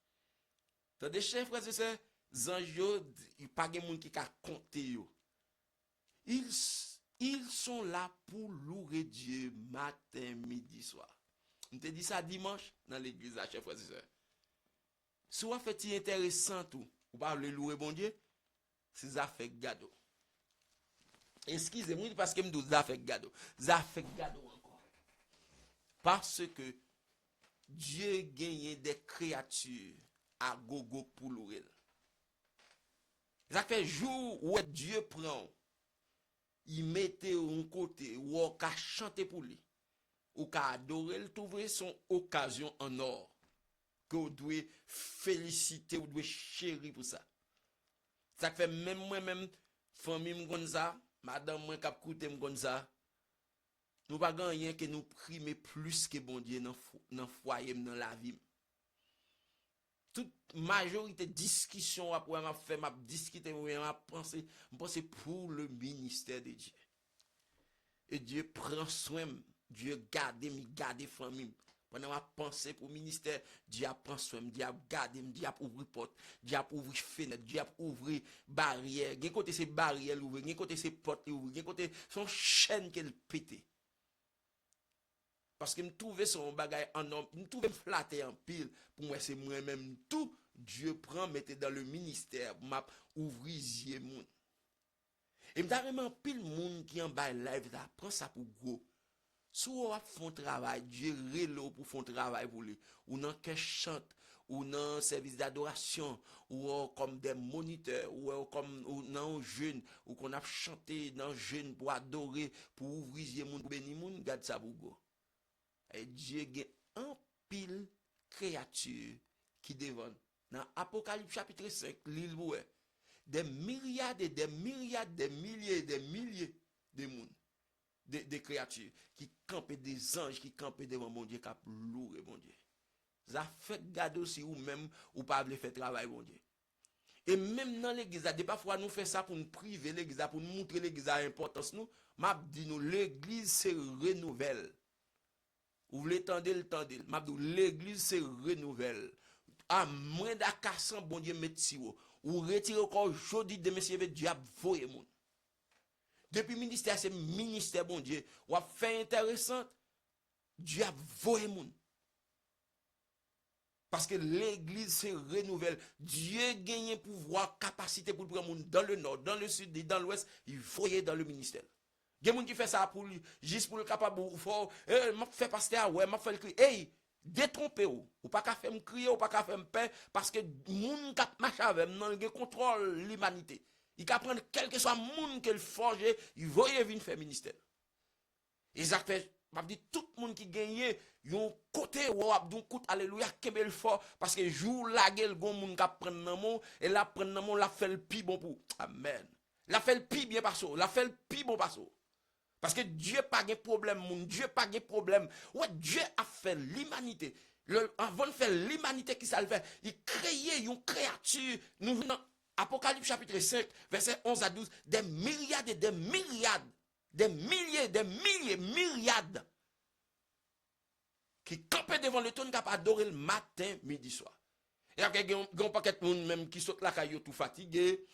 Speaker 1: Tandis, chers frères et sœurs, les anges, il n'y a pas de monde qui a compté. Ils sont là pour louer Dieu matin, midi, soir. On te dit ça dimanche dans l'église, chers frères et sœurs. Si vous faites intéressant tout, vous parlez louer bon Dieu, c'est ça fait gado. Excusez-moi parce que je me dis ça fait gado. Ça fait gado encore. Parce que Dieu gagne des créatures à gogo pour louer. Ça fait jour où Dieu prend, il mettait un côté, ou on a chanté pour lui, ou on a adoré, il trouver son occasion en or. Que vous devez féliciter, vous devez chérir pour ça. Ça fait même moi-même, famille comme ça, madame moi qui coûté comme ça, nous pas rien que nous primer plus que bon Dieu dans le foyer, dans la vie. Toute majorité de discussion après m'a fait, m'a discuté, m'a pensé pour le ministère de Dieu. Et Dieu prend soin, Dieu garde famille. Pendant ma pensée pour le ministère, Dieu prend soin, Dieu garde, Dieu ouvre porte, Dieu ouvre fenêtre, Dieu ouvre barrière. Gen côté ces barrières ouvrir, gen côté ces portes ouvrir, gen côté son chaîne qu'elle pété. Parce que me trouver son bagage en homme, me trouver flatté en pile, pour moi c'est moi-même tout, Dieu prend, mettez dans le ministère, m'a ouvrir yeux moun. Et m'ta vraiment pile moun qui en bas live, ça prend ça pour gros. Si on font travail, Dieu relo pour faire travail pour lui, ou non qu'elle chante, ou non service d'adoration, ou comme des moniteurs, ou comme ou non jeune, ou qu'on a chanté dans jeune pour adorer, pour ouvrir yeux moun, pour bénir moun, garde ça pour gros. Et Dieu a un pile créature qui devant. Dans Apocalypse chapitre 5, l'île des myriades et des myriades, des milliers et des milliers de monde, de créatures qui campent, des anges qui campent devant mon Dieu, qui louent mon Dieu. Ça fait garder aussi ou même ou pas faire travail mon Dieu. Et même dans l'église, des parfois nous faisons ça pour nous priver l'église, pour nous montrer l'église à l'importance nous. M'a dit nous l'église se renouvelle. Vous voulez tendre le tendre. M'a dit l'église se renouvelle. À moins d'acassan bon Dieu met si ou retirer encore aujourd'hui de messieurs diable voyer moun. Depuis ministère c'est ministère bon Dieu, ou a fait intéressant diable voyer moun. Parce que l'église se renouvelle. Dieu gagne pouvoir, capacité pour prendre moun dans le nord, dans le sud et dans l'ouest, il voyer dans le ministère. Il y a des gens qui font ça pour juste pour le capable ou fort, m'a fait pasteur ouais, m'a fait le cri. Hey, détromper ou pas qu'à faire me crier ou pas qu'à faire me paix parce que moun qui marche avec non il contrôle l'humanité. Il peut prendre quel que soit moun qu'il forge, il voyer venir faire ministère. Et ça fait m'a dit tout le monde qui gagne yon côté ou abdou kout alléluia kebel fort parce que jour la gueule gon moun qui prendre nan mon et la prendre nan mon la fait le pi bon pour. Amen. La fait le pi bien parce la fait le pi bon parce parce que Dieu pas de problème, mon Dieu pas de problème. Ouais, Dieu a fait l'humanité. Avant de faire l'humanité qui ça le fait, il créait une créature. Nous venons Apocalypse chapitre 5, verset 11 à 12, des myriades et des myriades, des milliers, des milliers, myriades qui campaient devant le trône capable adorer le matin, midi, soir. Et après, il y a un paquet de monde même qui saute la caillou tout fatigué.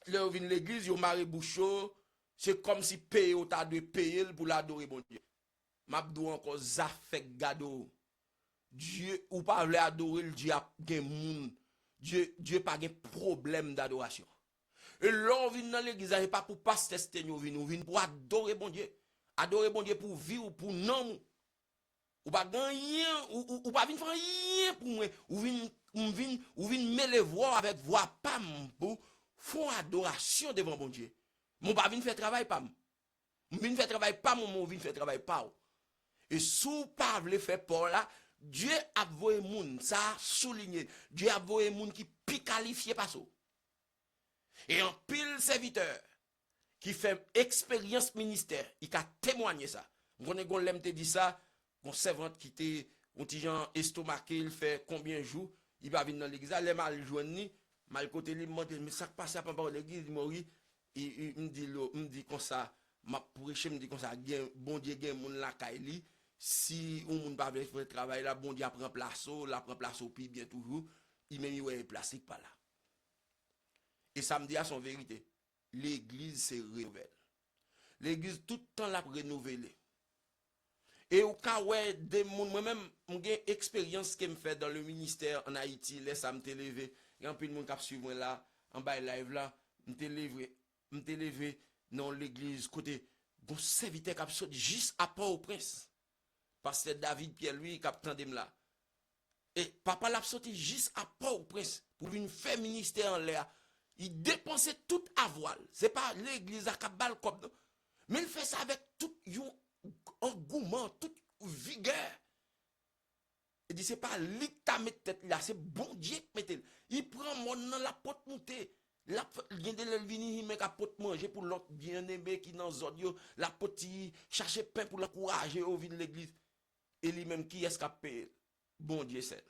Speaker 1: Là, ils viennent l'église, ils ont maré bouchot. C'est comme si payer ou t'as de payer pour l'adorer bon Dieu. M'abdou encore ça fait gado. Dieu ou pas veut adorer le Dieu a gen moun. Dieu pas gen problème d'adoration. Et l'on vient dans l'église, c'est pas pour passer tester, nous vient pour adorer bon Dieu. Adorer bon Dieu pour vivre, pour non. Ou pas gagner, ou pas venir faire rien pour moi. Ou vient mêler voix avec voix pas pour faire adoration devant bon Dieu. Mon pas venir faire travail pas. Mon venir faire travail pas, mon venir faire travail pas. Et sous pas vle faire pour là, Dieu a voyé moun, ça souligné. Dieu a voyé moun qui pi qualifié pas ça. Et en pile serviteur qui fait expérience ministère, il a témoigné ça. On gon l'aime te dit ça, on servante qui était un petit gens estomaqué, il fait combien de jours, il va venir dans l'église, il mal joindre, mal côté lui demande mais ça passe pas par l'église, il mori, il me dit comme ça, m'a prêcher me dit comme ça, bon Dieu gen moun la kaili, si on moun pas faire travail là, bon Dieu prend place, la prend place au puis bien toujours, il met ouais plastique pas là. Et ça me dit à son vérité, l'église se renouvelle. L'église tout le temps la renouvelée. Et au cas où des moun moi-même j'ai expérience que me fait dans le ministère en Haïti, laisse ça me lever, il y a un peu de monde qui suivre moi là en bas live là, me lever dans l'église côté bon serviteur qui sorti juste à Port-au-Prince. Pasteur David Pierre lui qui attendait là. Et papa l'a sorti juste à Port-au-Prince pour venir faire ministère en l'air. Il dépensait tout à voile. C'est pas l'église à cabal comme non. Mais il fait ça avec tout engouement, toute vigueur. Il dit c'est pas lui qui t'a mis tête là, c'est bon Dieu qui met. Il prend mon dans la porte montée. La vient de l'elvini il met la porte manger pour l'autre bien-aimé qui dans zone la porte chercher pain pour l'encourager au vide de l'église. Et lui-même qui escapé bon Dieu seul.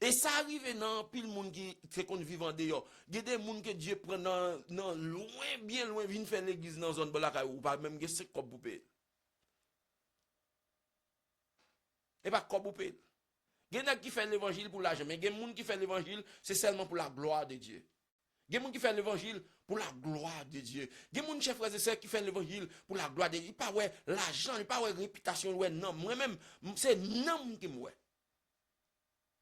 Speaker 1: Et ça arrive dans pile monde qui fait qu'on vit en dehors. Il y a des monde que Dieu prend dans loin bien loin vient faire l'église dans zone balaka ou pas même que c'est comme pour payer. Et pas comme pour payer. Il y a qui fait l'évangile pour l'argent, mais il y a des gens qui fait l'évangile c'est seulement pour la gloire de Dieu. Il y a des gens qui fait l'évangile pour la gloire de Dieu. Il y a des gens, chers frères et sœurs, qui fait l'évangile pour la gloire de Dieu. Il pas ouais l'argent, il pas ouais réputation, ouais non, moi-même c'est non qui me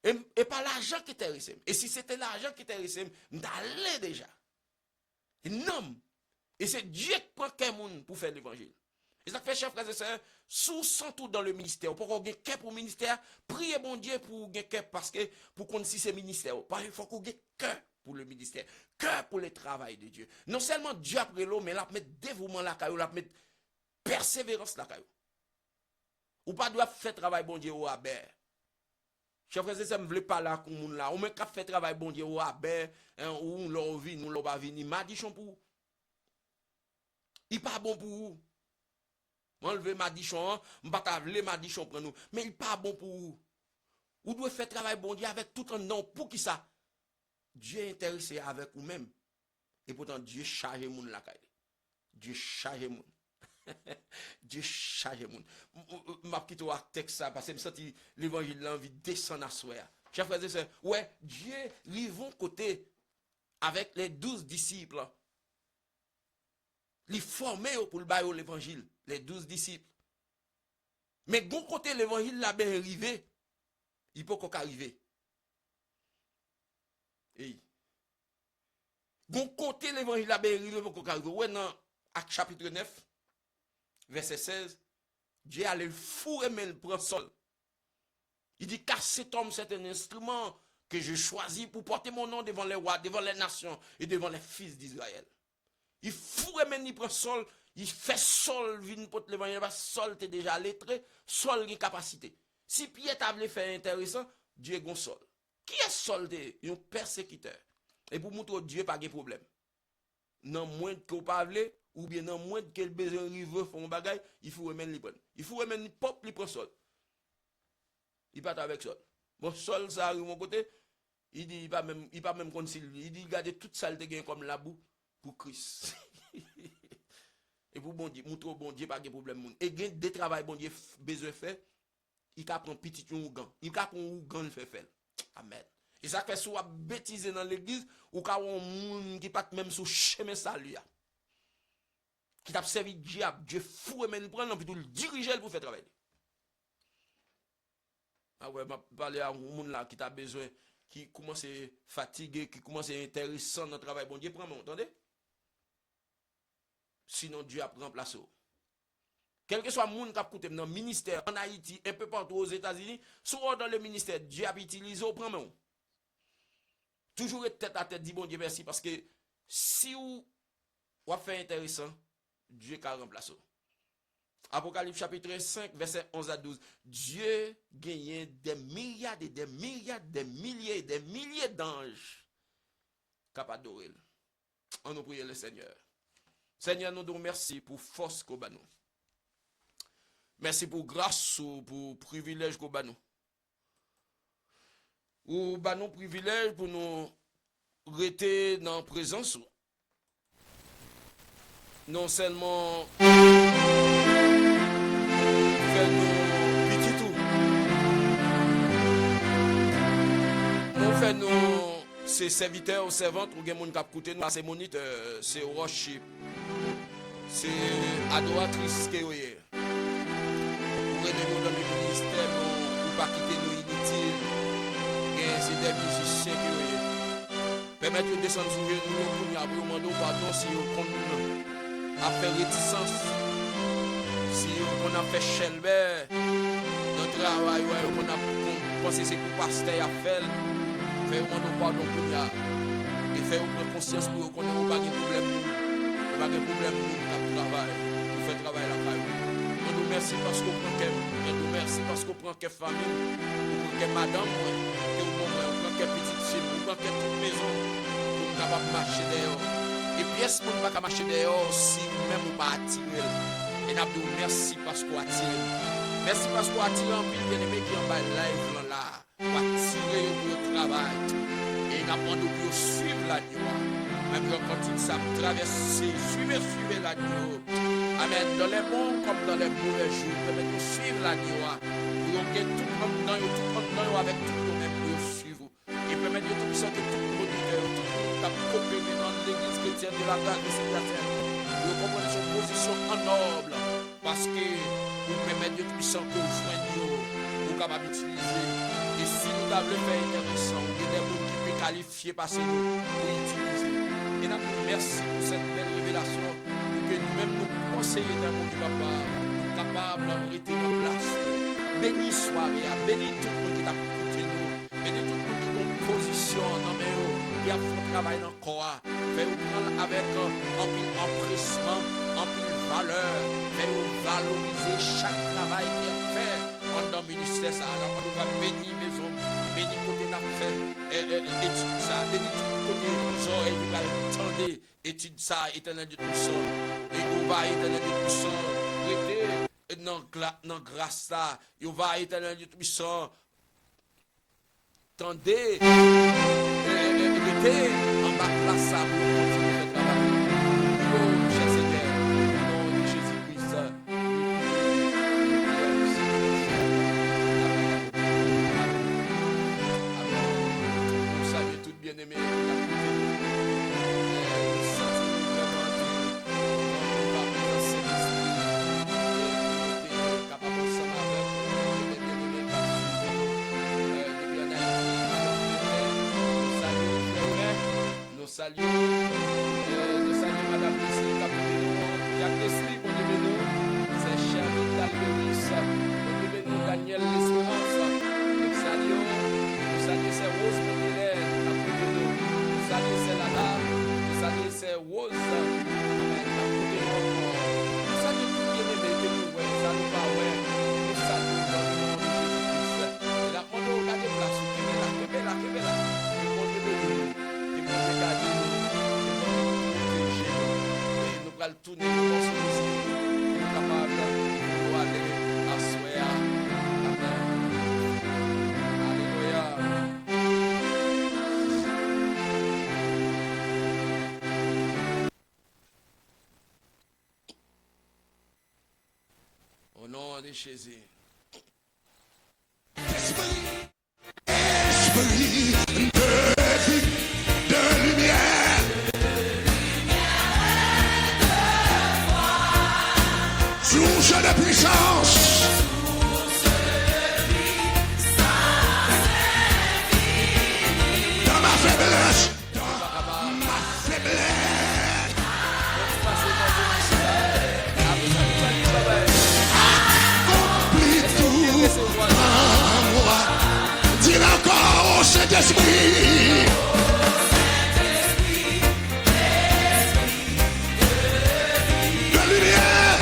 Speaker 1: et pas l'argent qui t'intéresse. Et si c'était l'argent qui t'intéresse, m'allais déjà. Et non. Et c'est Dieu qui prend quelqu'un pour faire l'évangile. Et ça fait, chers frères et sœurs, sous tout dans le ministère. Pour qu'on ait qu'un pour le ministère, priez bon Dieu pour gagner qu'un parce que pour qu'on si c'est ministère. Il faut qu'on ait qu'un pour le ministère, qu'un pour le travail de Dieu. Non seulement Dieu après l'eau, mais là, mettre dévouement la caillou, là, mettre persévérance la caillou. Ou pas doit faire travail bon Dieu au abert. Chers frères et sœurs, je ne veux pas là comme moun là. On me cap fait travail bon Dieu au abert, ou l'on vit, nous l'on va venir. M'a dit pour vous. Il pas bon pour vous. Enlever madichon, m'pas vle madichon pour nous, mais il pas bon pour vous. Vous devez faire travail bon Dieu avec tout un nom pour qui ça? Dieu est intéressé avec vous-même. Et pourtant Dieu charge moun la caille. Dieu charge moun. Dieu charge moun. M'a quitté au texte ça parce que me senti l'évangile l'envie descendre à soi. Chers frères et sœurs, ouais, Dieu rivon côté avec les 12 disciples. Les former pour le bailler l'évangile, les 12 disciples. Mais bon côté l'évangile là bien arrivé, il peut qu'à arriver. Et bon côté l'évangile là bien arrivé, il peut qu'à arriver. Ouais dans Actes chapitre 9 verset 16, Dieu allait le fourrer mais le prend sol. Il dit car cet homme c'est un instrument que je choisis pour porter mon nom devant les rois, devant les nations et devant les fils d'Israël. Il fourre men il prend sol, il fait sol vin pour l'évangile parce sol t'es déjà lettré, sol une capacité. Si Pierre t'a voulu faire intéressant, Dieu gon sol. Qui est sol de un persécuteur? Et pour montrer Dieu pas de problème. Non moins que pas voulu ou bien non moins que le besoin rive font bagay, il faut remettre li prendre. Il faut remettre pop li prend sol. Il part avec sol. Bon sol ça arrive mon côté, il dit il pas même concilier, il dit garder toute saleté gain comme la boue pour Christ. Et pour bon Dieu, montrer bon Dieu pas de problème. Et gain des travail bon Dieu besoin faire, il ka prend petit ougan. Il ka prend ougan le fait. Amen. Et ça fait soit bêtiser dans l'église ou ka on moun qui pas même sous chemin salut. Qui t'a servi diable, Dieu fou et men prendre puis tout le diriger pour faire travail. Ah ouais, m'a parler à un moun là qui t'a besoin qui commence à fatiguer, qui commence à intéressant dans le travail, bon Dieu, prends-moi, entendez? Sinon, Dieu a remplacé. Quel que soit le monde qui a coûté dans le ministère, en Haïti, un peu partout aux États-Unis, soit dans le ministère, Dieu a utilisé, prends-moi. Toujours être tête à tête, dit bon Dieu merci, parce que si vous faites intéressant, Dieu a remplacé. Apocalypse chapitre 5, verset 11 à 12. Dieu gagne des milliards et des milliards, des milliers d'anges capables d'adorer. On nous prie le Seigneur. Seigneur, nous te remercions pour force qu'on nous. Merci pour grâce ou pour privilège qu'on nous. Ou nous privilège pour nous rester dans la présence. Non seulement faire nos petits tours. Nous faisons nos ces serviteurs ou servantes ou des gens qui écoutent nous, c'est moniteurs, c'est worship, c'est adoratrice qui est. Pour aider nous dans le ministère, pour pas quitter nous inutiles. C'est des musiciens qui est. Permettre de descendre sur nous, pour nous demander pardon si on compte nous. A fait réticence, si on a fait chelbert, notre travail, on a pensé c'est pour pasteur à faire, faire un pardon pour nous, et faire prendre conscience pour qu'on n'ait pas de problème, pas de problème pour travail, pour faire travail la caille. On nous remercie parce qu'on prend qu'elle, on nous remercie parce qu'on prend qu'elle famille, on prend qu'elle madame, on prend qu'elle petite fille, on prend qu'elle toute maison, pour nous capable de marcher dehors. Et puis, est-ce qu'on ne peut pas marcher dehors si vous-même vous pas attiré? Et nous disons merci parce qu'on attire. Merci parce qu'on attire en pile bien-aimé qui en bas live là. Pour attirer pour le travail. Et nous avons pour suivre l'agneau. Même quand il s'est traversé, suivez l'agneau. Amen. Dans les bons comme dans les mauvais jours, permettez de suivre l'agneau. Pour que tout le monde avec tout le monde pour suivre. Et permettez de tout ça que tout le monde a coopéré dans l'église chrétienne de la grâce de Saint-Pierre. Vous comprenez son position en noble. Parce que vous permettez de tout ça que vous soignez, vous capable d'utiliser. Et si nous avons fait intéressant, il y a des gens qui peuvent qualifier parce que nous pour utiliser. Et nous merci pour cette belle révélation. Pour que nous-mêmes nous conseillons d'un monde papa, capable de rester en place. Bénis soirée, bénis tout le monde qui t'a écouté nous. Bénis tout le monde qui a une position dans mes hauts. Qui a fait travail dans le corps, fait-vous prendre avec un pile empressement, un pile valeur, fait-vous valoriser chaque travail qui est fait dans le ministère. Ça, alors on va bénir mes hommes, bénir côté n'a fait, étude ça, bénir tout côté nos oreilles, nous allons attendre, étude ça, éternel Dieu puissant, et on va éternel Dieu puissant, restez dans grâce ça, et on va éternel Dieu puissant. Tendez, mettez en bas place ça pour continuer le travail. Oh, cher Seigneur, au nom de Jésus-Christ. Amen. Nous saluons toutes bien-aimées. Salut, Madame Leslie, Jacques Leslie, pour nous, c'est Charlie Dalberis, pour nous, Daniel L'Espérance, nous saluons, c'est Rose Mondilaire, nous saluons, c'est Lala, nous saluons, c'est Rose, nous saluons tout bien aimé que nous voyons, salut pas ouais, nous saluons dans le nom de Jésus-Christ. Et la on a regardé place, Québec là, regardez, nous allons tourner dans ce musique, nous sommes capables de aller à Soya. Amen. Alléluia. Au nom de Jésus.
Speaker 2: De lumière, source de puissance, faiblesse, ma faiblesse. Accomplis tout en moi. Dis encore au Saint-Esprit. De lumière,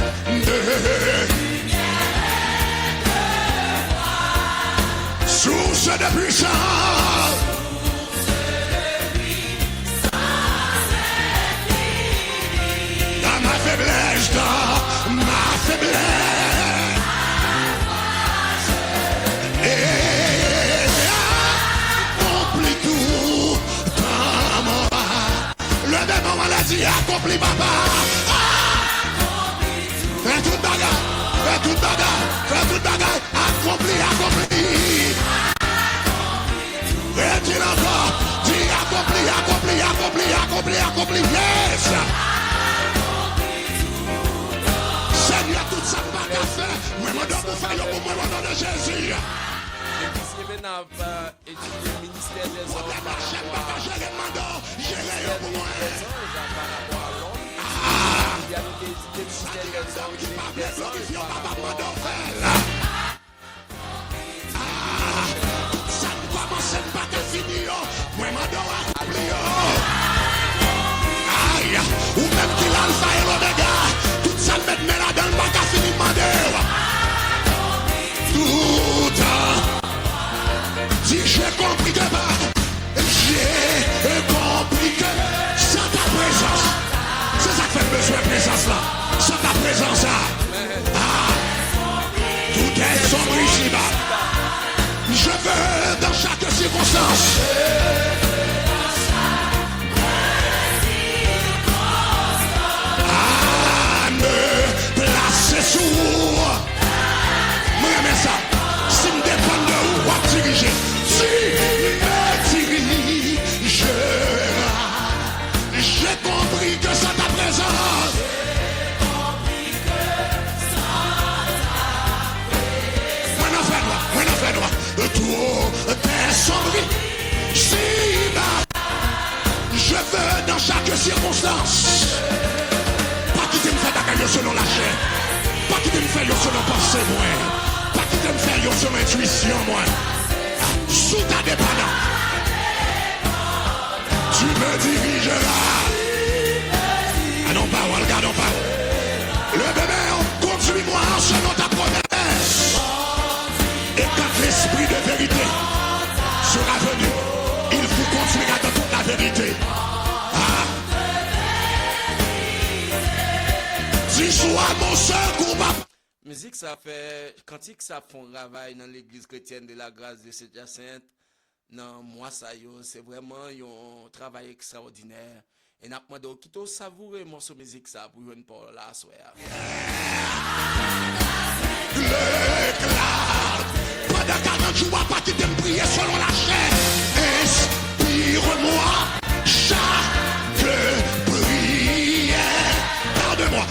Speaker 2: source de puissance. Dans ma faiblesse, dans ma faiblesse. Et accomplis tout dans moi. Le démon maladie accomplit papa. Fais tout bagarre, fais tout bagarre, fais tout bagarre. Accompli, accompli. Et dis encore, dis accompli, accompli, accompli, accompli, accompli. Yes! Seigneur, tout ça pas qu'à faire. Moi, je dois vous faire pour moi, au nom de Jésus.
Speaker 1: L'église n'a pas étudié le ministère des
Speaker 2: On
Speaker 1: hommes
Speaker 2: doit
Speaker 1: par
Speaker 2: marcher,
Speaker 1: rapport
Speaker 2: papa,
Speaker 1: à
Speaker 2: gérer le mandat, gérer le pour moi.
Speaker 1: des anges par rapport à l'homme. Il y a donc étudié le ministère des hommes, des anges par rapport à
Speaker 2: Ça ne commence pas qu'à finir. Moi, je dois accomplir. Aïe, ou même qu'il a l'alpha et l'oméga. Tout ça me met là-dedans, pas qu'à finir demander. Tout temps. Si j'ai compris que j'ai compris que sans ta présence, c'est ça qui fait besoin de présence là. Sans ta présence là, tout est sombre ici-bas. Je veux dans chaque circonstance. À me placer sous. Moi, j'aime ça. Si me dépend de où on va diriger. Si me dirigera. J'ai compris que sans ta présence. Moi, n'en fais droit. Tout est sombre. Si bas. Je veux dans chaque circonstance. Pas quitter me faire bagaille selon la chair. Pas quitter me faire selon pensée, moi. Pas quitter me faire selon intuition, moi. Sous ta dépendance. Tu me dirigeras. Ah non, pas, regardons pas. Le bébé, conduis-moi selon ta promesse. Et quand l'esprit de vérité sera venu, il vous conduira dans toute la vérité. Si soit mon secours, papa.
Speaker 1: Musique, ça fait, cantique, ça font travail dans l'église chrétienne de la grâce de Saint-Hyacinthe. Non, moi, ça, c'est vraiment un travail extraordinaire. Et n'a pas demandé quitter savourer morceau musique, ça, pour une pour la soirée.
Speaker 2: L'éclat, pendant 40 jours, pas qui t'aime prier selon la chair. Inspire-moi chaque prière. Garde-moi,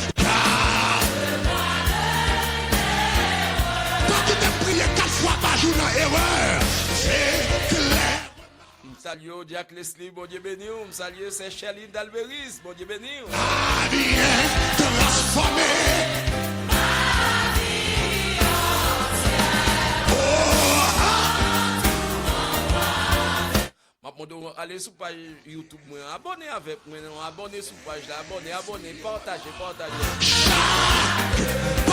Speaker 2: pas qui t'aime prier 4 fois par jour dans erreur. C'est clair.
Speaker 1: Salut Jack Leslie, bon Dieu béni. Salut c'est Charline d'Alberis, bon Dieu béni.
Speaker 2: Ma vie est transformée.
Speaker 1: Allez sur page YouTube, abonnez avec moi, abonnez sur page là, abonnez, partagez.
Speaker 2: Pas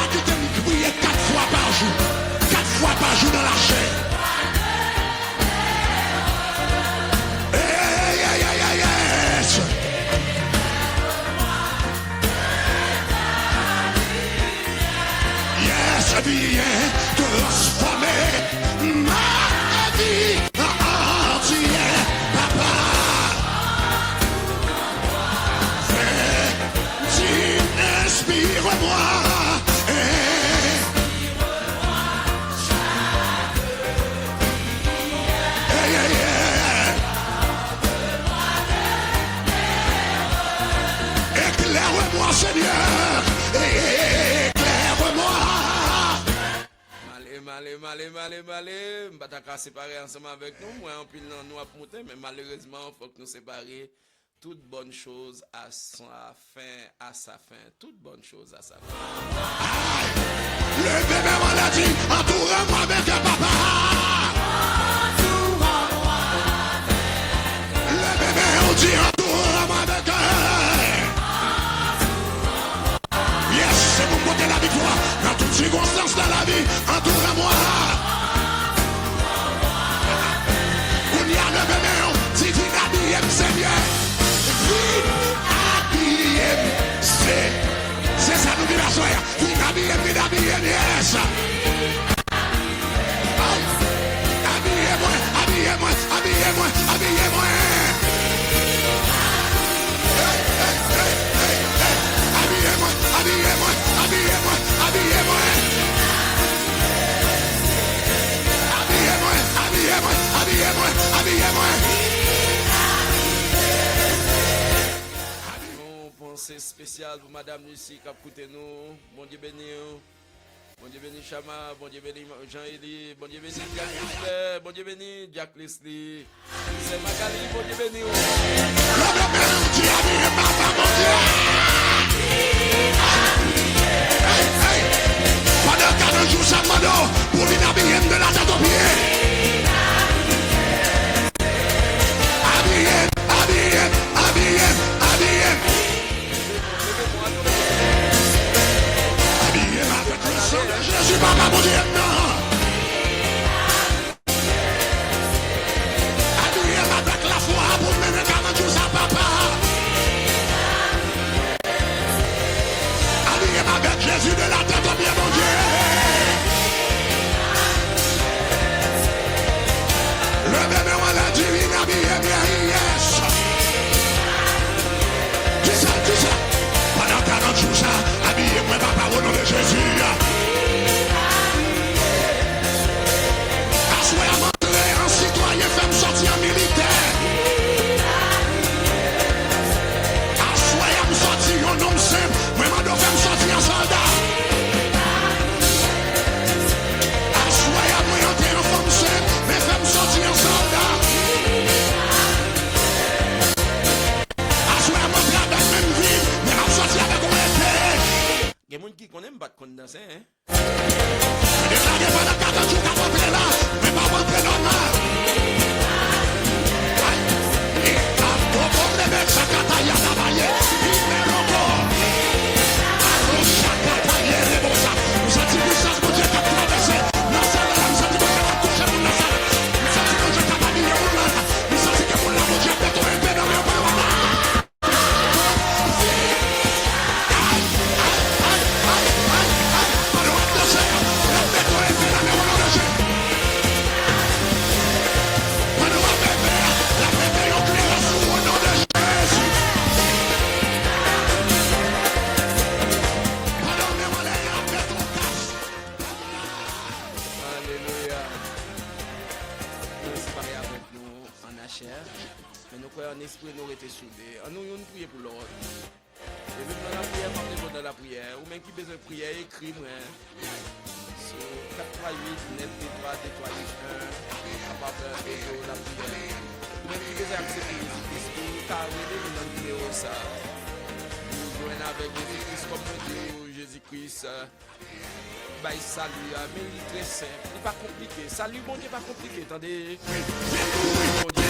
Speaker 2: que tu prier 4 fois par jour. 4 fois par jour dans la chair. Yes. Yes, vie est transformée. Ma vie entière, papa. Inspire-moi. Éclaire-moi, Seigneur. Éclaire-moi.
Speaker 1: Malé. M'bata ka séparer ensemble avec nous. Moi, en pile, nous a monté, mais malheureusement, il faut que nous séparer. Toute bonne chose à sa fin. Toute bonne chose à sa fin.
Speaker 2: Le bébé maladie, entoure-moi avec un papa. Le bébé, on dit, entoure-moi avec un. Yes, c'est mon côté la victoire. Dans toutes circonstances de la vie, entoure-moi. On y a le bébé, on dit, c'est bien. C'est ça nous dit la soirée. Yes. Habillez-moi. Habillez-moi.
Speaker 1: Pensée spéciale pour Madame Lucie qui a écouté nous. Bon Dieu béni. Bon Dieu béni Chama. Bon Dieu béni Jean-Élie. Bon Dieu béni Jack Leslie. Bon Dieu béni Jack Leslie. C'est Magali. Bon Dieu béni.
Speaker 2: Pendant 40 jours, ça demande pour venir habiller de la tête aux pieds. Habillez. Je suis pas mon Dieu, non. Habillez avec la foi pour mener 40 jours à papa. Habillez avec Jésus de la tête au pied, mon Dieu. Le bébé on l'a dit, il habille bien, yes. Dis ça. Pendant 40 jours, ça, habillez-moi papa au nom de Jésus. Un citoyen fait me sortir en militaire. Assoyez me sortir en homme simple. Moi, je fait me sortir en soldat. Assoyez moi entrer en femme simple, mais fait me sortir en soldat. Assoyez moi entrer avec même ville, mais je me sortir avec un épée.
Speaker 1: Il y a des gens qui connaissent pas de danser, hein?
Speaker 2: Et là, il y a pas de carte de jour à rentrer là, mais pas rentrer normal. Et à ton problème, ça cataille à travailler. Il met encore. Alors, chaque cataille, les bons ça. Nous avons dit puissance, mon Dieu, qui a traversé. Nous avons dit que nous avons touché mon Nazareth. Nous avons dit que nous avons habillé mon Nazareth. Nous avons dit que mon Nazareth, mon Dieu, peut tomber un peu dans le paradis.
Speaker 1: Mais nous croyons en esprit, nous étions soudés. Nous avons prié pour l'autre. Et même dans la prière, pas dans la prière. Ou même qui besoin de prière, écris-moi. Sur 438 9 3 3 1 à part de la prière. Ou même qui besoin d'accepter Jésus-Christ, car il est dans le numéro ça. Nous joignons avec Jésus-Christ comme Dieu, Jésus-Christ. Salut, mais il est très simple, il n'est pas compliqué. Salut, bon Dieu, pas compliqué. Attendez. Bon Dieu.